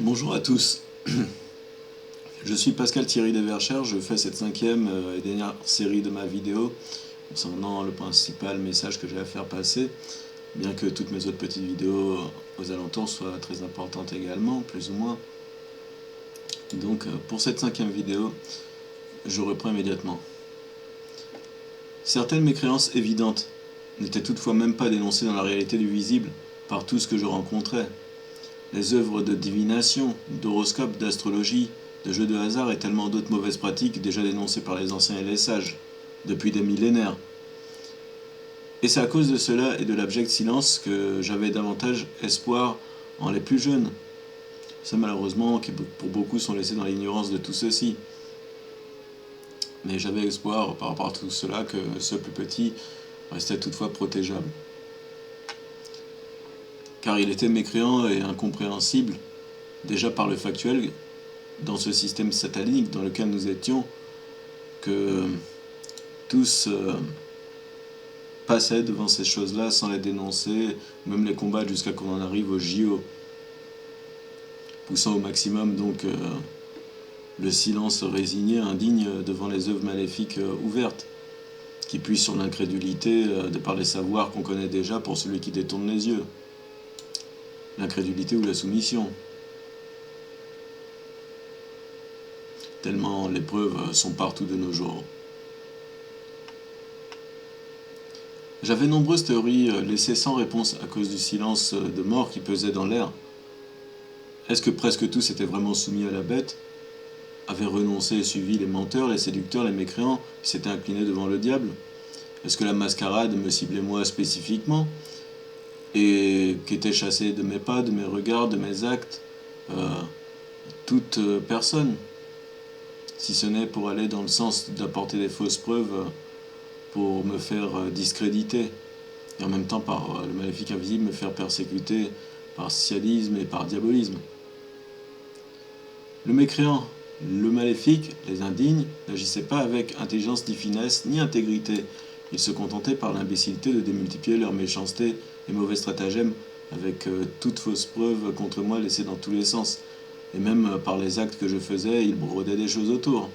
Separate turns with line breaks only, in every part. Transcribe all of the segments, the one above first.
Bonjour à tous, je suis Pascal Thierry Desverchères, je fais cette cinquième et dernière série de ma vidéo concernant le principal message que j'ai à faire passer, bien que toutes mes autres petites vidéos aux alentours soient très importantes également, plus ou moins. Donc pour cette cinquième vidéo, je reprends immédiatement. Certaines mécréances évidentes n'étaient toutefois même pas dénoncées dans la réalité du visible par tout ce que je rencontrais. Les œuvres de divination, d'horoscope, d'astrologie, de jeux de hasard et tellement d'autres mauvaises pratiques déjà dénoncées par les anciens et les sages, depuis des millénaires. Et c'est à cause de cela et de l'abject silence que j'avais davantage espoir en les plus jeunes. Ceux malheureusement qui pour beaucoup sont laissés dans l'ignorance de tout ceci. Mais j'avais espoir par rapport à tout cela que ceux plus petits restaient toutefois protégeables. Car il était mécréant et incompréhensible, déjà par le factuel, dans ce système satanique dans lequel nous étions, que tous passaient devant ces choses-là sans les dénoncer, même les combattre jusqu'à qu'on en arrive au JO, poussant au maximum donc le silence résigné, indigne devant les œuvres maléfiques ouvertes, qui puissent sur l'incrédulité de par les savoirs qu'on connaît déjà pour celui qui détourne les yeux. L'incrédulité ou la soumission. Tellement les preuves sont partout de nos jours. J'avais nombreuses théories laissées sans réponse à cause du silence de mort qui pesait dans l'air. Est-ce que presque tous étaient vraiment soumis à la bête, avaient renoncé et suivi les menteurs, les séducteurs, les mécréants, qui s'étaient inclinés devant le diable? Est-ce que la mascarade me ciblait moi spécifiquement, et qu'était chassée de mes pas, de mes regards, de mes actes, toute personne, si ce n'est pour aller dans le sens d'apporter des fausses preuves pour me faire discréditer, et en même temps par le maléfique invisible me faire persécuter par sciadisme et par diabolisme. Le mécréant, le maléfique, les indignes, n'agissaient pas avec intelligence ni finesse ni intégrité. Ils se contentaient par l'imbécilité de démultiplier leur méchanceté et mauvais stratagèmes avec toutes fausses preuves contre moi laissées dans tous les sens. Et même par les actes que je faisais, ils brodaient des choses autour.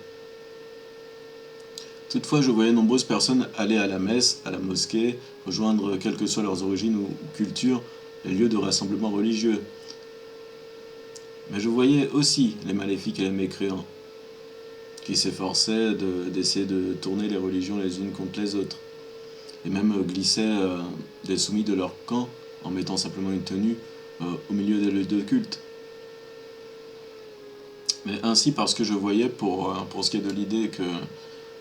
Toutefois, je voyais nombreuses personnes aller à la messe, à la mosquée, rejoindre, quelles que soient leurs origines ou cultures, les lieux de rassemblement religieux. Mais je voyais aussi les maléfiques et les mécréants, qui s'efforçaient d'essayer de tourner les religions les unes contre les autres, et même glissaient des soumis de leur camp en mettant simplement une tenue au milieu des lieux de culte. Mais ainsi, parce que je voyais, pour ce qui est de l'idée que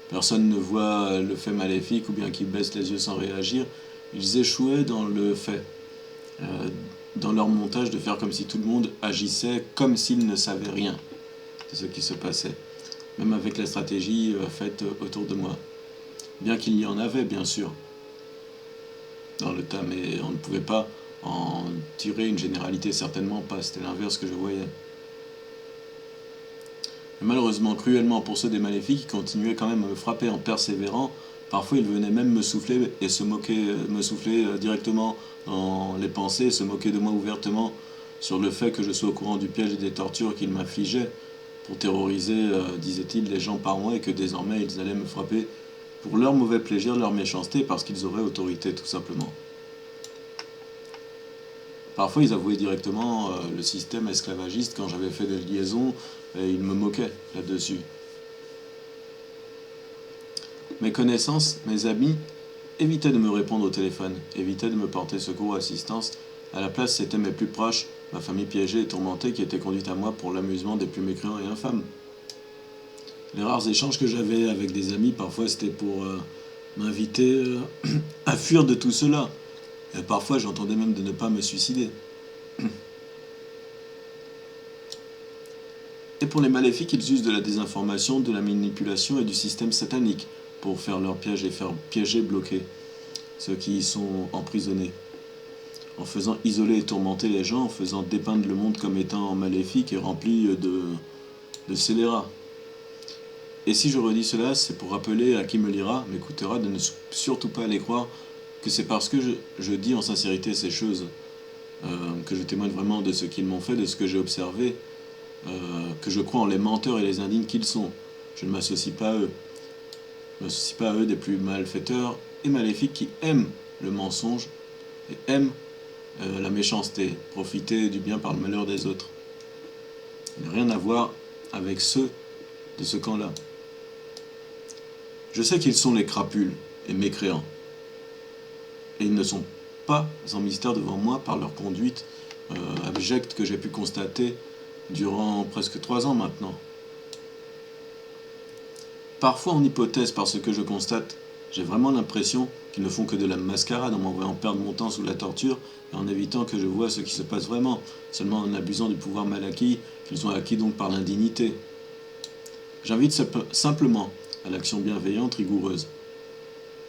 personne ne voit le fait maléfique ou bien qu'ils baissent les yeux sans réagir, ils échouaient dans le fait, dans leur montage, de faire comme si tout le monde agissait comme s'ils ne savaient rien de ce qui se passait, même avec la stratégie faite autour de moi. Bien qu'il y en avait, bien sûr, dans le tas, mais on ne pouvait pas en tirer une généralité, certainement pas, c'était l'inverse que je voyais. Et malheureusement, cruellement pour ceux des maléfiques, qui continuaient quand même à me frapper en persévérant. Parfois, ils venaient même me souffler et se moquer, me souffler directement dans les pensées, se moquer de moi ouvertement sur le fait que je sois au courant du piège et des tortures qu'ils m'affligeaient pour terroriser, disaient-ils, les gens par moi, et que désormais ils allaient me frapper pour leur mauvais plaisir, leur méchanceté, parce qu'ils auraient autorité, tout simplement. Parfois, ils avouaient directement le système esclavagiste quand j'avais fait des liaisons, et ils me moquaient là-dessus. Mes connaissances, mes amis, évitaient de me répondre au téléphone, évitaient de me porter secours ou assistance. À la place, c'étaient mes plus proches, ma famille piégée et tourmentée, qui était conduite à moi pour l'amusement des plus mécréants et infâmes. Les rares échanges que j'avais avec des amis, parfois, c'était pour m'inviter à fuir de tout cela. Et parfois, j'entendais même de ne pas me suicider. Et pour les maléfiques, ils usent de la désinformation, de la manipulation et du système satanique pour faire leur piège et faire piéger, bloquer ceux qui y sont emprisonnés. En faisant isoler et tourmenter les gens, en faisant dépeindre le monde comme étant maléfique et rempli de scélérats. Et si je redis cela, c'est pour rappeler à qui me lira, m'écoutera, de ne surtout pas aller croire que c'est parce que je dis en sincérité ces choses, que je témoigne vraiment de ce qu'ils m'ont fait, de ce que j'ai observé, que je crois en les menteurs et les indignes qu'ils sont. Je ne m'associe pas à eux. Je ne m'associe pas à eux des plus malfaiteurs et maléfiques qui aiment le mensonge et aiment la méchanceté, profiter du bien par le malheur des autres. Il n'y a rien à voir avec ceux de ce camp-là. Je sais qu'ils sont les crapules et mécréants. Et ils ne sont pas en mystère devant moi par leur conduite abjecte que j'ai pu constater durant presque 3 ans maintenant. Parfois en hypothèse, par ce que je constate, j'ai vraiment l'impression qu'ils ne font que de la mascarade en m'envoyant perdre mon temps sous la torture et en évitant que je voie ce qui se passe vraiment, seulement en abusant du pouvoir mal acquis qu'ils ont acquis donc par l'indignité. J'invite simplement à l'action bienveillante, rigoureuse.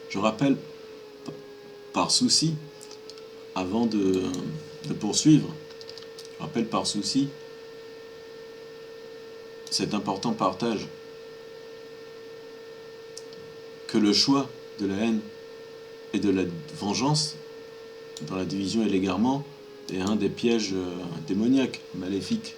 Je rappelle, par souci, avant de poursuivre, je rappelle par souci cet important partage que le choix de la haine et de la vengeance dans la division et l'égarement est un des pièges démoniaques, maléfiques.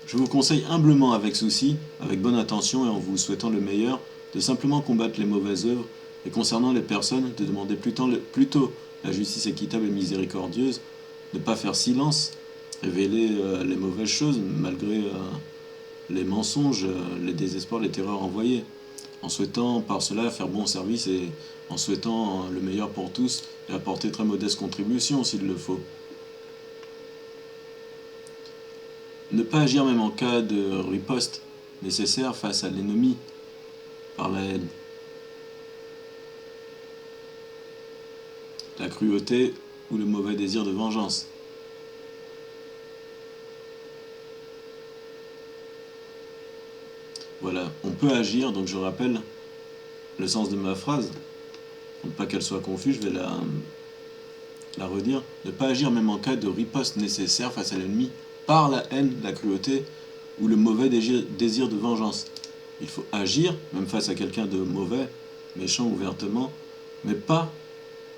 Je vous conseille humblement, avec souci, avec bonne intention et en vous souhaitant le meilleur, de simplement combattre les mauvaises œuvres et concernant les personnes, de demander plutôt la justice équitable et miséricordieuse, de ne pas faire silence, révéler les mauvaises choses malgré les mensonges, les désespoirs, les terreurs envoyées, en souhaitant par cela faire bon service et en souhaitant le meilleur pour tous et apporter très modeste contribution s'il le faut. Ne pas agir même en cas de riposte nécessaire face à l'ennemi par la haine, la cruauté ou le mauvais désir de vengeance. Voilà, on peut agir, donc je rappelle le sens de ma phrase, pour ne pas qu'elle soit confuse, je vais la redire. Ne pas agir même en cas de riposte nécessaire face à l'ennemi par la haine, la cruauté ou le mauvais désir de vengeance. Il faut agir, même face à quelqu'un de mauvais, méchant ouvertement, mais pas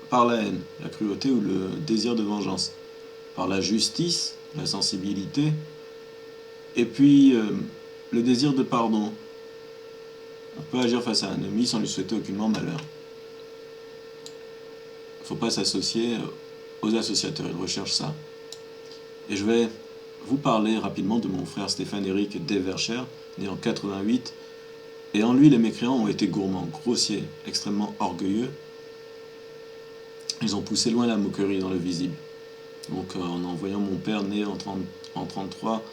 par la haine, la cruauté ou le désir de vengeance. Par la justice, la sensibilité, et puis le désir de pardon. On peut agir face à un ennemi sans lui souhaiter aucunement malheur. Il ne faut pas s'associer aux associateurs, ils recherchent ça. Et je vais vous parler rapidement de mon frère Stéphane-Éric Devercher, né en 88. Et en lui, les mécréants ont été gourmands, grossiers, extrêmement orgueilleux. Ils ont poussé loin la moquerie dans le visible. Donc en envoyant mon père né en 1933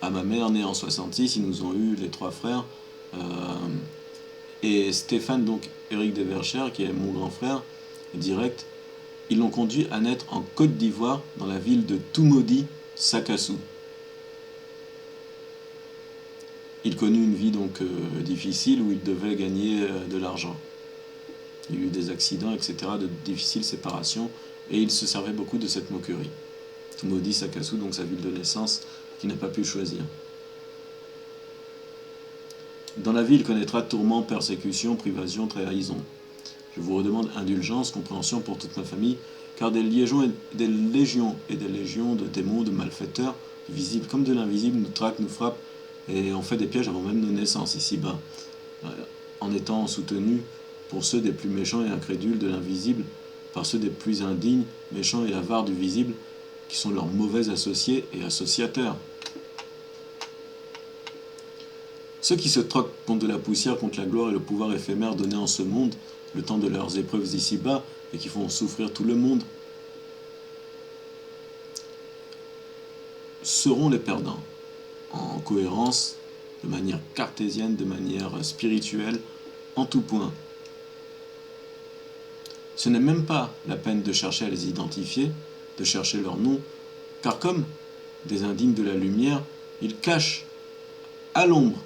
à ma mère née en 66, ils nous ont eu les 3 frères. Et Stéphane, donc Éric Devercher, qui est mon grand frère, direct, ils l'ont conduit à naître en Côte d'Ivoire, dans la ville de Toumoudi, Sakassou. Il connut une vie donc difficile où il devait gagner de l'argent. Il y a eu des accidents, etc., de difficiles séparations, et il se servait beaucoup de cette moquerie. Toumoudi, Sakassou, donc sa ville de naissance, qu'il n'a pas pu choisir. Dans la vie, il connaîtra tourments, persécutions, privations, trahison. Je vous redemande indulgence, compréhension pour toute ma famille, car des légions et des légions de démons, de malfaiteurs, du visible comme de l'invisible, nous traquent, nous frappent, et on fait des pièges avant même nos naissances ici-bas, en étant soutenus pour ceux des plus méchants et incrédules de l'invisible, par ceux des plus indignes, méchants et avares du visible, qui sont leurs mauvais associés et associateurs. Ceux qui se troquent contre de la poussière, contre la gloire et le pouvoir éphémère donné en ce monde, le temps de leurs épreuves ici-bas, et qui font souffrir tout le monde, seront les perdants, en cohérence, de manière cartésienne, de manière spirituelle, en tout point. Ce n'est même pas la peine de chercher à les identifier, de chercher leur nom, car comme des indignes de la lumière, ils cachent à l'ombre.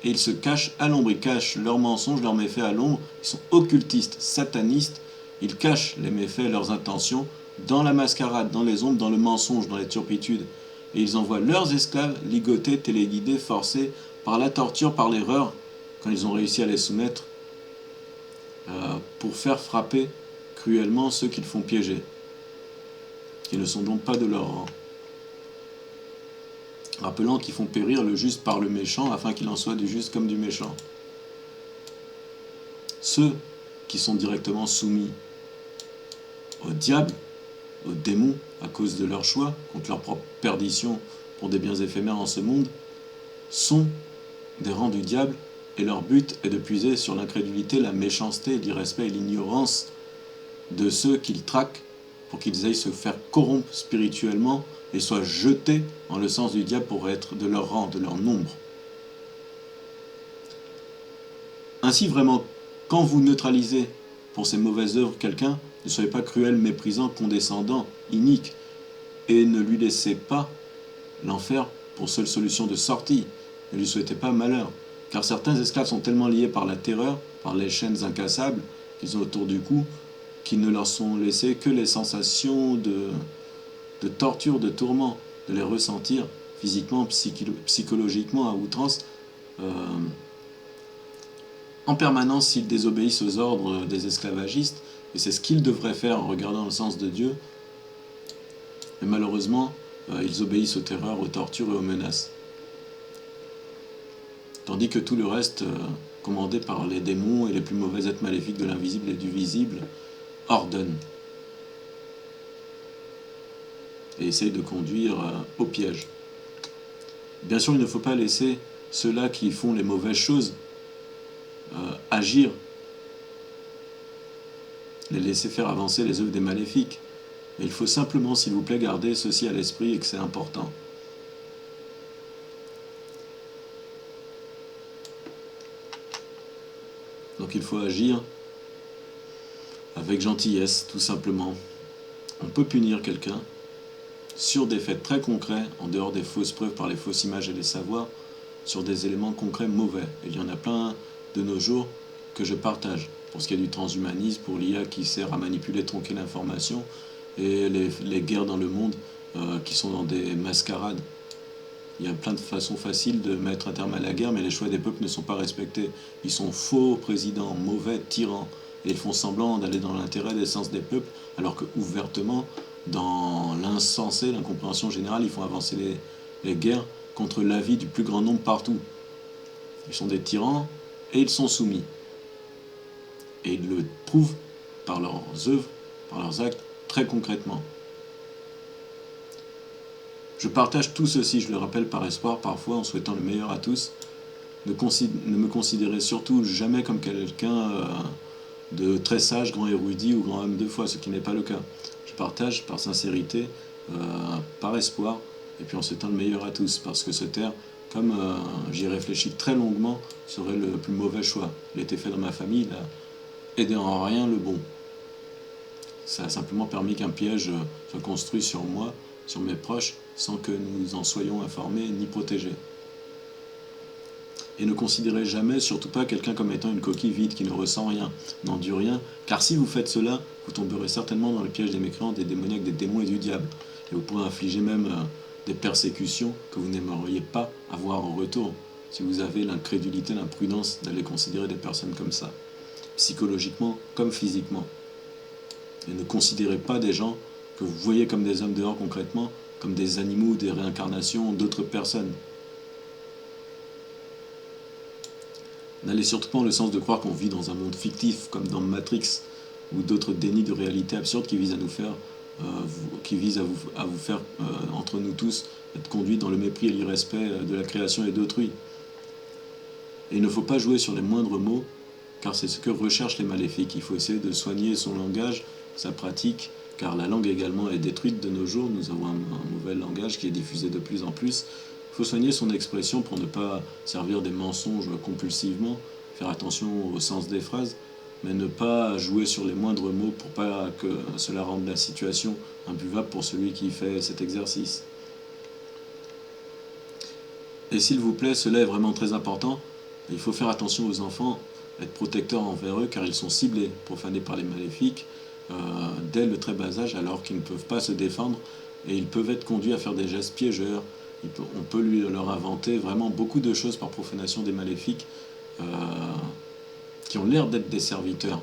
Et ils se cachent à l'ombre, ils cachent leurs mensonges, leurs méfaits à l'ombre, ils sont occultistes, satanistes, ils cachent les méfaits, leurs intentions, dans la mascarade, dans les ombres, dans le mensonge, dans les turpitudes. Et ils envoient leurs esclaves ligotés, téléguidés, forcés, par la torture, par l'erreur, quand ils ont réussi à les soumettre, pour faire frapper cruellement ceux qu'ils font piéger, qui ne sont donc pas de leur rang, rappelant qu'ils font périr le juste par le méchant, afin qu'il en soit du juste comme du méchant. Ceux qui sont directement soumis au diable, aux démons, à cause de leur choix, contre leur propre perdition pour des biens éphémères en ce monde, sont des rangs du diable, et leur but est de puiser sur l'incrédulité, la méchanceté, l'irrespect et l'ignorance de ceux qu'ils traquent pour qu'ils aillent se faire corrompre spirituellement et soient jetés en le sens du diable pour être de leur rang, de leur nombre. Ainsi vraiment, quand vous neutralisez pour ces mauvaises œuvres quelqu'un, ne soyez pas cruel, méprisant, condescendant, inique, et ne lui laissez pas l'enfer pour seule solution de sortie. Ne lui souhaitez pas malheur, car certains esclaves sont tellement liés par la terreur, par les chaînes incassables qu'ils ont autour du cou, qu'ils ne leur sont laissés que les sensations de torture, de tourment, de les ressentir physiquement, psychologiquement à outrance, en permanence s'ils désobéissent aux ordres des esclavagistes, et c'est ce qu'ils devraient faire en regardant le sens de Dieu, mais malheureusement, ils obéissent aux terreurs, aux tortures et aux menaces. Tandis que tout le reste, commandé par les démons et les plus mauvais êtres maléfiques de l'invisible et du visible, ordonne et essaye de conduire au piège. Bien sûr, il ne faut pas laisser ceux-là qui font les mauvaises choses agir, les laisser faire avancer les œuvres des maléfiques. Mais il faut simplement, s'il vous plaît, garder ceci à l'esprit et que c'est important. Donc il faut agir avec gentillesse, tout simplement. On peut punir quelqu'un sur des faits très concrets, en dehors des fausses preuves par les fausses images et les savoirs, sur des éléments concrets mauvais. Et il y en a plein de nos jours que je partage. Pour ce qui est du transhumanisme, pour l'IA qui sert à manipuler, tronquer l'information, et les guerres dans le monde qui sont dans des mascarades. Il y a plein de façons faciles de mettre un terme à la guerre, mais les choix des peuples ne sont pas respectés. Ils sont faux présidents, mauvais, tyrans, et ils font semblant d'aller dans l'intérêt des sens des peuples, alors que ouvertement, dans l'insensé, l'incompréhension générale, ils font avancer les guerres contre l'avis du plus grand nombre partout. Ils sont des tyrans et ils sont soumis. Et ils le prouvent par leurs œuvres, par leurs actes, très concrètement. Je partage tout ceci, je le rappelle par espoir, parfois en souhaitant le meilleur à tous. Ne me considérez surtout jamais comme quelqu'un de très sage, grand érudit ou grand homme de foi, ce qui n'est pas le cas. Je partage par sincérité, par espoir, et puis en souhaitant le meilleur à tous, parce que se taire, comme j'y réfléchis très longuement, serait le plus mauvais choix. Il a été fait dans ma famille, il a aidé en rien le bon. Ça a simplement permis qu'un piège soit construit sur moi, sur mes proches, sans que nous en soyons informés ni protégés. Et ne considérez jamais, surtout pas, quelqu'un comme étant une coquille vide qui ne ressent rien, n'endure rien, car si vous faites cela, vous tomberez certainement dans le piège des mécréants, des démoniaques, des démons et du diable. Et vous pourrez infliger même des persécutions que vous n'aimeriez pas avoir en retour, si vous avez l'incrédulité, l'imprudence d'aller considérer des personnes comme ça, psychologiquement comme physiquement. Et ne considérez pas des gens que vous voyez comme des hommes dehors concrètement, comme des animaux, des réincarnations d'autres personnes. N'allez surtout pas dans le sens de croire qu'on vit dans un monde fictif, comme dans Matrix, ou d'autres dénis de réalité absurdes qui visent à nous faire, à vous faire, entre nous tous, être conduits dans le mépris et l'irrespect de la création et d'autrui. Et il ne faut pas jouer sur les moindres mots, car c'est ce que recherchent les maléfiques. Il faut essayer de soigner son langage, sa pratique, car la langue également est détruite de nos jours. Nous avons un mauvais langage qui est diffusé de plus en plus. Il faut soigner son expression pour ne pas servir des mensonges compulsivement, faire attention au sens des phrases, mais ne pas jouer sur les moindres mots pour pas que cela rende la situation imbuvable pour celui qui fait cet exercice. Et s'il vous plaît, cela est vraiment très important. Il faut faire attention aux enfants, être protecteur envers eux, car ils sont ciblés, profanés par les maléfiques, dès le très bas âge, alors qu'ils ne peuvent pas se défendre, et ils peuvent être conduits à faire des gestes piégeurs. On peut leur inventer vraiment beaucoup de choses par profanation des maléfiques qui ont l'air d'être des serviteurs.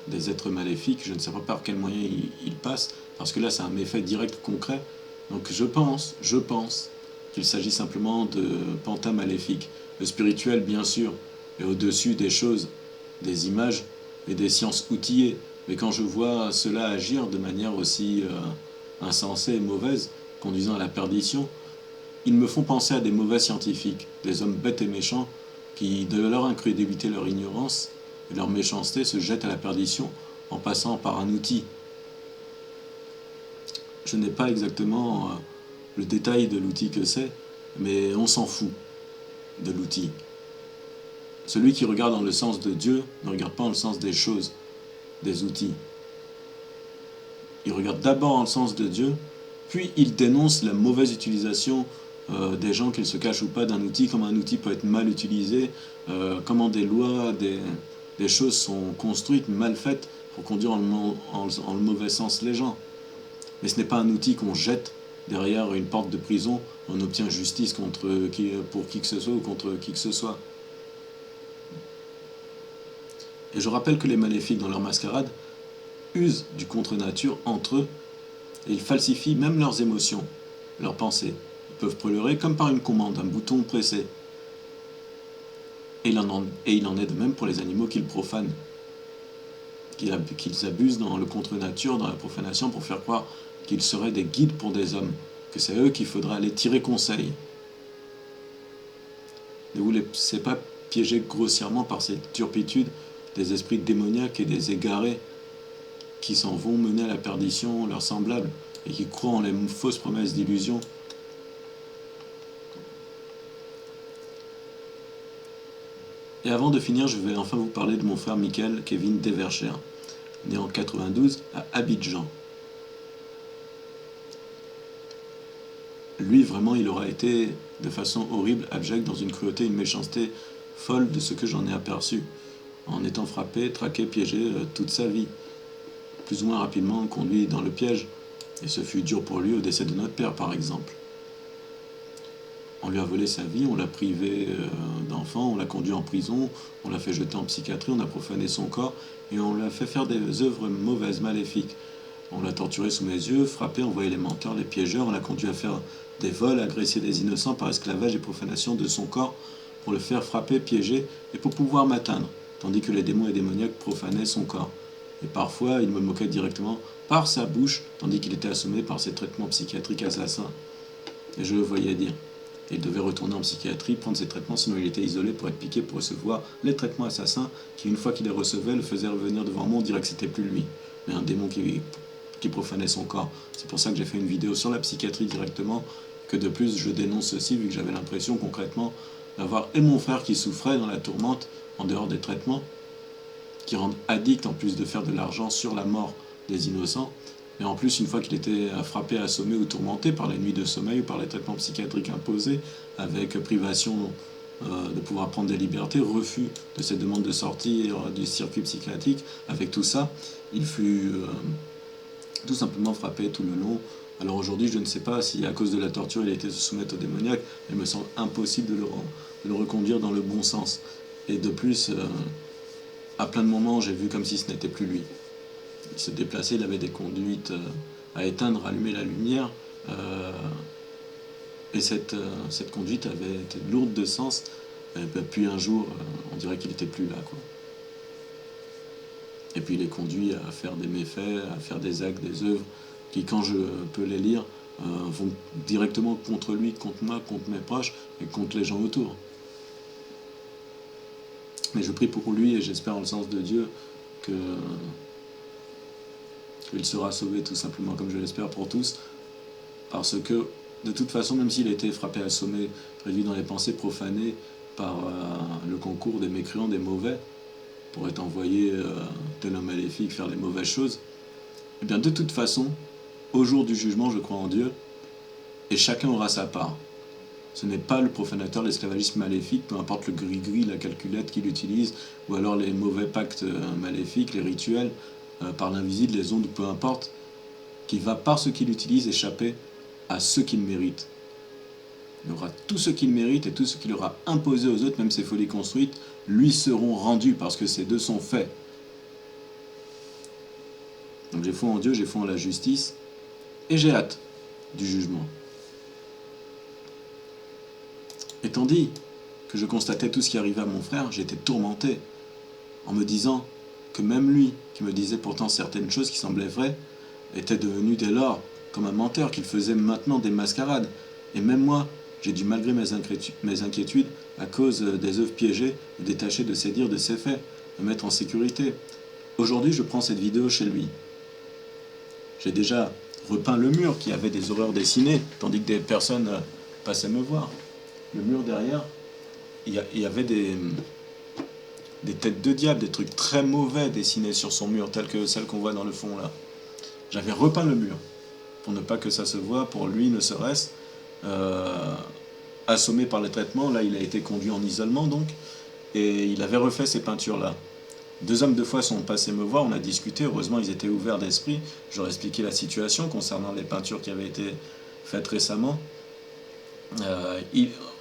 des êtres maléfiques. Je ne sais pas par quel moyen ils passent, parce que là c'est un effet direct, concret. Donc je pense qu'il s'agit simplement de pantins maléfiques. Le spirituel, bien sûr, est au-dessus des choses, des images et des sciences outillées. Mais quand je vois cela agir de manière aussi insensée et mauvaise, conduisant à la perdition, ils me font penser à des mauvais scientifiques, des hommes bêtes et méchants, qui, de leur incrédulité, leur ignorance et leur méchanceté, se jettent à la perdition en passant par un outil. Je n'ai pas exactement le détail de l'outil que c'est, mais on s'en fout de l'outil. Celui qui regarde dans le sens de Dieu ne regarde pas dans le sens des choses, des outils. Il regarde d'abord dans le sens de Dieu, puis il dénonce la mauvaise utilisation des gens, qu'ils se cachent ou pas, d'un outil, comment un outil peut être mal utilisé, comment des lois, des choses sont construites, mal faites, pour conduire en le mauvais sens les gens. Mais ce n'est pas un outil qu'on jette derrière une porte de prison, on obtient justice pour qui que ce soit ou contre qui que ce soit. Et je rappelle que les maléfiques, dans leur mascarade, usent du contre-nature entre eux, et ils falsifient même leurs émotions, leurs pensées. Ils peuvent pleurer comme par une commande, un bouton pressé. Et il en est de même pour les animaux qu'ils profanent, qu'ils abusent dans le contre-nature, dans la profanation, pour faire croire qu'ils seraient des guides pour des hommes, que c'est eux qu'il faudra aller tirer conseil. Ne vous laissez pas piéger grossièrement par cette turpitude des esprits démoniaques et des égarés qui s'en vont mener à la perdition leurs semblables et qui croient en les fausses promesses d'illusion. Et avant de finir, je vais enfin vous parler de mon frère Michael Kevin Devercher, né en 92 à Abidjan. Lui, vraiment, il aura été de façon horrible, abjecte, dans une cruauté, une méchanceté folle de ce que j'en ai aperçu, en étant frappé, traqué, piégé toute sa vie, plus ou moins rapidement conduit dans le piège, et ce fut dur pour lui au décès de notre père, par exemple. On lui a volé sa vie, on l'a privé d'enfant, on l'a conduit en prison, on l'a fait jeter en psychiatrie, on a profané son corps, et on l'a fait faire des œuvres mauvaises, maléfiques. On l'a torturé sous mes yeux, frappé, envoyé les menteurs, les piégeurs, on l'a conduit à faire des vols, agresser des innocents par esclavage et profanation de son corps, pour le faire frapper, piéger, et pour pouvoir m'atteindre, tandis que les démons et démoniaques profanaient son corps. Et parfois, il me moquait directement par sa bouche, tandis qu'il était assommé par ses traitements psychiatriques assassins. Et je le voyais dire. Il devait retourner en psychiatrie, prendre ses traitements, sinon il était isolé pour être piqué, pour recevoir les traitements assassins, qui une fois qu'il les recevait, le faisait revenir devant moi, on dirait que c'était plus lui, mais un démon qui profanait son corps. C'est pour ça que j'ai fait une vidéo sur la psychiatrie directement, que de plus je dénonce ceci, vu que j'avais l'impression concrètement d'avoir et mon frère qui souffrait dans la tourmente, en dehors des traitements, qui rendent addict en plus de faire de l'argent sur la mort des innocents. Et en plus, une fois qu'il était frappé, assommé ou tourmenté par les nuits de sommeil ou par les traitements psychiatriques imposés, avec privation de pouvoir prendre des libertés, refus de cette demande de sortie du circuit psychiatrique, avec tout ça, il fut tout simplement frappé tout le long. Alors aujourd'hui, je ne sais pas si à cause de la torture, il a été se soumettre au démoniaque, il me semble impossible de le reconduire dans le bon sens. Et de plus, à plein de moments, j'ai vu comme si ce n'était plus lui. Il se déplaçait, il avait des conduites à éteindre, à allumer la lumière, et cette conduite avait été lourde de sens, et puis un jour, on dirait qu'il n'était plus là, quoi. Et puis il est conduit à faire des méfaits, à faire des actes, des œuvres, qui, quand je peux les lire, vont directement contre lui, contre moi, contre mes proches, et contre les gens autour. Mais je prie pour lui, et j'espère en le sens de Dieu, qu'il sera sauvé tout simplement, comme je l'espère pour tous, parce que de toute façon, même s'il a été frappé, assommé, réduit dans les pensées, profané par le concours des mécréants, des mauvais, pour être envoyé tel un maléfique faire les mauvaises choses, et bien de toute façon, au jour du jugement, je crois en Dieu, et chacun aura sa part. Ce n'est pas le profanateur, l'esclavagisme maléfique, peu importe le gris-gris, la calculette qu'il utilise, ou alors les mauvais pactes maléfiques, les rituels, par l'invisible, les ondes, peu importe, qui va par ce qu'il utilise échapper à ceux qu'il mérite. Il aura tout ce qu'il mérite et tout ce qu'il aura imposé aux autres, même ses folies construites, lui seront rendus parce que ces deux sont faits. Donc j'ai foi en Dieu, j'ai foi en la justice, et j'ai hâte du jugement. Et tandis que je constatais tout ce qui arrivait à mon frère, j'étais tourmenté en me disant que même lui, qui me disait pourtant certaines choses qui semblaient vraies, était devenu dès lors comme un menteur, qu'il faisait maintenant des mascarades. Et même moi, j'ai dû, malgré mes inquiétudes, à cause des œuvres piégées, me détacher de ses dires, de ses faits, me mettre en sécurité. Aujourd'hui, je prends cette vidéo chez lui. J'ai déjà repeint le mur qui avait des horreurs dessinées, tandis que des personnes passaient me voir. Le mur derrière, il y avait des têtes de diable, des trucs très mauvais dessinés sur son mur, tels que celles qu'on voit dans le fond là. J'avais repeint le mur, pour ne pas que ça se voie, pour lui ne serait-ce. Assommé par les traitements, là il a été conduit en isolement donc, et il avait refait ces peintures-là. 2 hommes 2 fois sont passés me voir, on a discuté, heureusement ils étaient ouverts d'esprit, je leur ai expliqué la situation concernant les peintures qui avaient été faites récemment.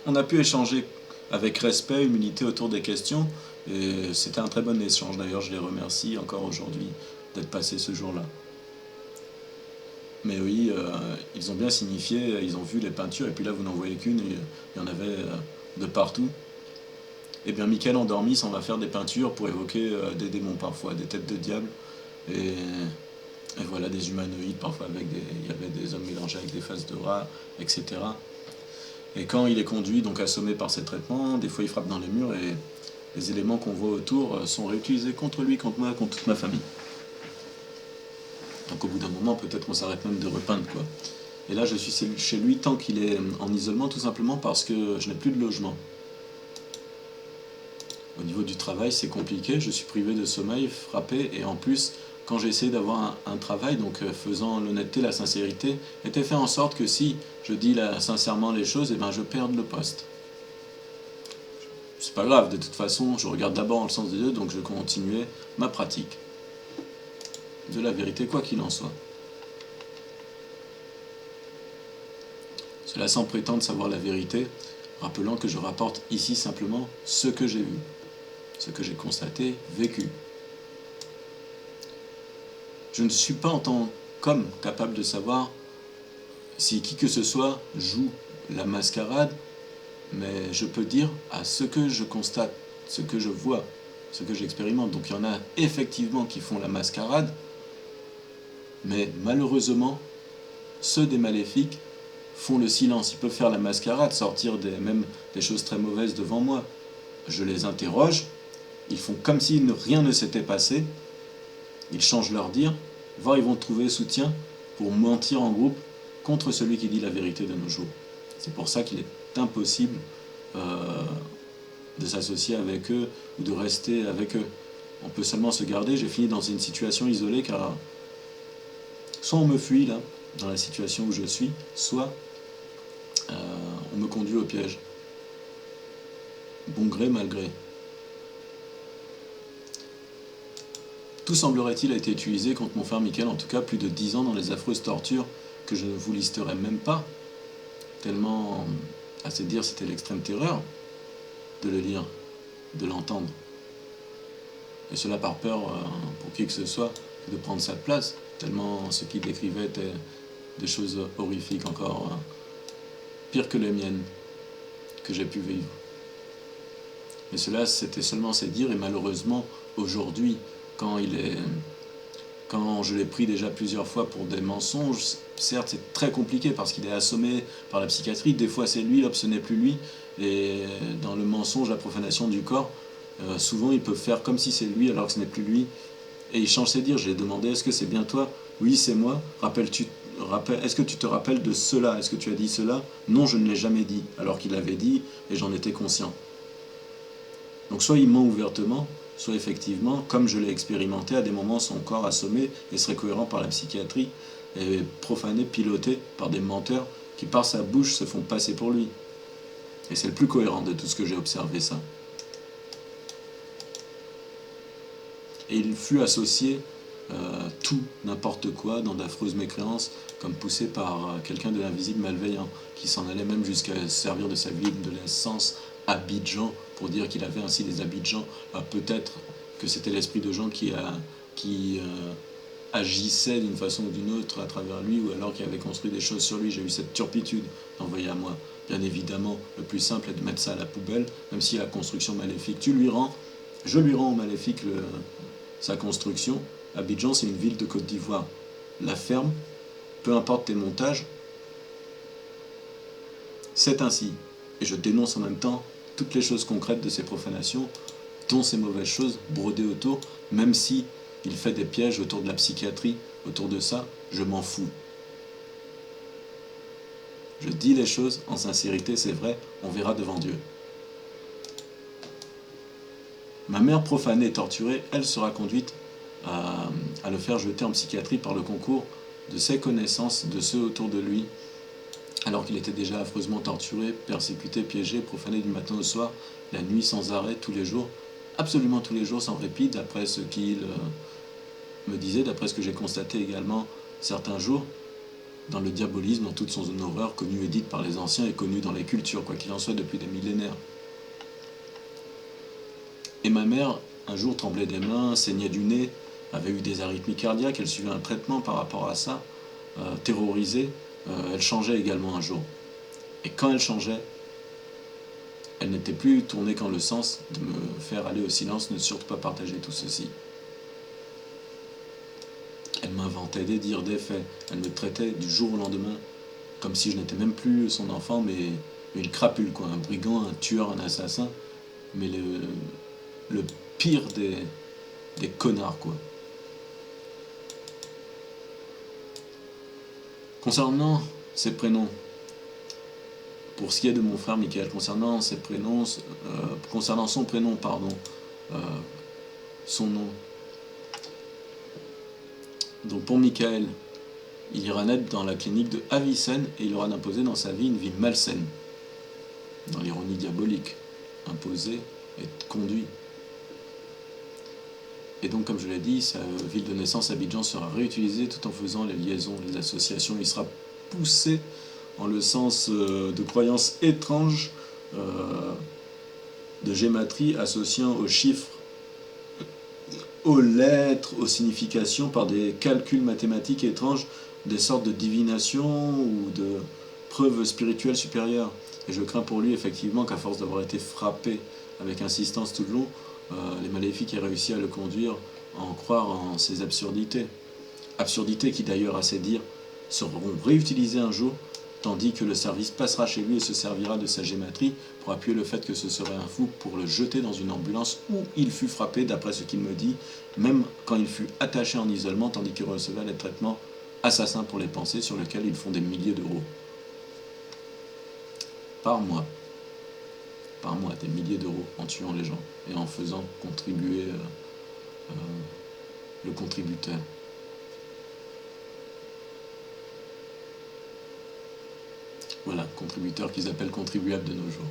On a pu échanger avec respect, humilité autour des questions, et c'était un très bon échange. D'ailleurs, je les remercie encore aujourd'hui d'être passés ce jour-là. Mais oui, ils ont bien signifié, ils ont vu les peintures, et puis là, vous n'en voyez qu'une, il y en avait de partout. Et bien, Michael endormi s'en va faire des peintures pour évoquer des démons parfois, des têtes de diable, et voilà, des humanoïdes, parfois il y avait des hommes mélangés avec des faces de rats, etc. Et quand il est conduit, donc assommé par ces traitements, des fois il frappe dans les murs, et les éléments qu'on voit autour sont réutilisés contre lui, contre moi, contre toute ma famille. Donc au bout d'un moment, peut-être on s'arrête même de repeindre, quoi. Et là, je suis chez lui tant qu'il est en isolement, tout simplement parce que je n'ai plus de logement. Au niveau du travail, c'est compliqué, je suis privé de sommeil, frappé, et en plus, quand j'ai essayé d'avoir un travail, donc faisant l'honnêteté, la sincérité, était fait en sorte que si je dis sincèrement les choses, eh ben, je perde le poste. C'est pas grave, de toute façon, je regarde d'abord dans le sens de Dieu, donc je continuais ma pratique de la vérité, quoi qu'il en soit. Cela sans prétendre savoir la vérité, rappelant que je rapporte ici simplement ce que j'ai vu, ce que j'ai constaté, vécu. Je ne suis pas en tant qu'homme capable de savoir si qui que ce soit joue la mascarade, mais je peux dire à ce que je constate, ce que je vois, ce que j'expérimente. Donc il y en a effectivement qui font la mascarade, mais malheureusement, ceux des maléfiques font le silence. Ils peuvent faire la mascarade, sortir même des choses très mauvaises devant moi. Je les interroge, ils font comme si rien ne s'était passé, ils changent leur dire, voire ils vont trouver soutien pour mentir en groupe contre celui qui dit la vérité de nos jours. C'est pour ça qu'il est impossible de s'associer avec eux ou de rester avec eux. On peut seulement se garder. J'ai fini dans une situation isolée car soit on me fuit là, dans la situation où je suis, soit on me conduit au piège. Bon gré, mal gré. Tout semblerait-il a été utilisé contre mon frère Michael, en tout cas plus de 10 ans dans les affreuses tortures que je ne vous listerai même pas, tellement, à se dire, c'était l'extrême terreur de le lire, de l'entendre. Et cela par peur, pour qui que ce soit, de prendre sa place, tellement ce qu'il décrivait était des choses horrifiques, encore pires que les miennes, que j'ai pu vivre. Mais cela, c'était seulement ses dires, et malheureusement, aujourd'hui, quand je l'ai pris déjà plusieurs fois pour des mensonges, certes c'est très compliqué parce qu'il est assommé par la psychiatrie, des fois c'est lui, hop ce n'est plus lui, et dans le mensonge, la profanation du corps, souvent il peut faire comme si c'est lui alors que ce n'est plus lui, et il change ses dires. J'ai demandé, est-ce que c'est bien toi? Oui, c'est moi. Est-ce que tu te rappelles de cela? Est-ce que tu as dit cela? Non, je ne l'ai jamais dit, alors qu'il l'avait dit et j'en étais conscient. Donc soit il ment ouvertement, soit effectivement, comme je l'ai expérimenté, à des moments son corps assommé et serait cohérent par la psychiatrie et profané, piloté par des menteurs qui par sa bouche se font passer pour lui. Et c'est le plus cohérent de tout ce que j'ai observé, ça. Et il fut associé tout, n'importe quoi, dans d'affreuses mécréances, comme poussé par quelqu'un de l'invisible malveillant, qui s'en allait même jusqu'à servir de sa ville de l'essence Abidjan, pour dire qu'il avait ainsi des Abidjan. Peut-être que c'était l'esprit de Jean qui agissait d'une façon ou d'une autre à travers lui, ou alors qu'il avait construit des choses sur lui. J'ai eu cette turpitude d'envoyer à moi. Bien évidemment, le plus simple est de mettre ça à la poubelle, même si la construction maléfique, je lui rends au maléfique sa construction. Abidjan, c'est une ville de Côte d'Ivoire. La ferme, peu importe tes montages, c'est ainsi. Et je dénonce en même temps toutes les choses concrètes de ces profanations, dont ces mauvaises choses brodées autour, même si il fait des pièges autour de la psychiatrie, autour de ça, je m'en fous. Je dis les choses en sincérité, c'est vrai, on verra devant Dieu. Ma mère profanée et torturée, elle sera conduite à le faire jeter en psychiatrie par le concours de ses connaissances, de ceux autour de lui, alors qu'il était déjà affreusement torturé, persécuté, piégé, profané du matin au soir, la nuit sans arrêt, tous les jours, absolument tous les jours sans répit, d'après ce qu'il me disait, d'après ce que j'ai constaté également certains jours, dans le diabolisme, dans toute son horreur, connue et dite par les anciens et connue dans les cultures, quoi qu'il en soit, depuis des millénaires. Et ma mère, un jour, tremblait des mains, saignait du nez, avait eu des arythmies cardiaques, elle suivait un traitement par rapport à ça, terrorisée, elle changeait également un jour. Et quand elle changeait, elle n'était plus tournée qu'en le sens de me faire aller au silence, ne surtout pas partager tout ceci. Elle m'inventait des dires, des faits, elle me traitait du jour au lendemain, comme si je n'étais même plus son enfant, mais une crapule, quoi, un brigand, un tueur, un assassin, mais le pire des connards, quoi. Concernant ses prénoms, pour ce qui est de mon frère Michael, concernant son prénom, son nom. Donc pour Michael, il ira naître dans la clinique de Avicenne et il aura d'imposer dans sa vie une vie malsaine, dans l'ironie diabolique, imposé et conduit. Et donc, comme je l'ai dit, sa ville de naissance, Abidjan, sera réutilisée tout en faisant les liaisons, les associations. Il sera poussé en le sens de croyances étranges, de gématrie associant aux chiffres, aux lettres, aux significations, par des calculs mathématiques étranges, des sortes de divination ou de preuves spirituelles supérieures. Et je crains pour lui, effectivement, qu'à force d'avoir été frappé avec insistance tout le long, les maléfiques aient réussi à le conduire à en croire en ces absurdités. Absurdités qui, d'ailleurs, à ses dires, seront réutilisées un jour, tandis que le service passera chez lui et se servira de sa gématrie pour appuyer le fait que ce serait un fou pour le jeter dans une ambulance où il fut frappé, d'après ce qu'il me dit, même quand il fut attaché en isolement, tandis qu'il recevait les traitements assassins pour les pensées sur lesquels ils font des milliers d'euros. Par mois, des milliers d'euros en tuant les gens et en faisant contribuer le contributeur. Voilà, contributeur qu'ils appellent contribuable de nos jours.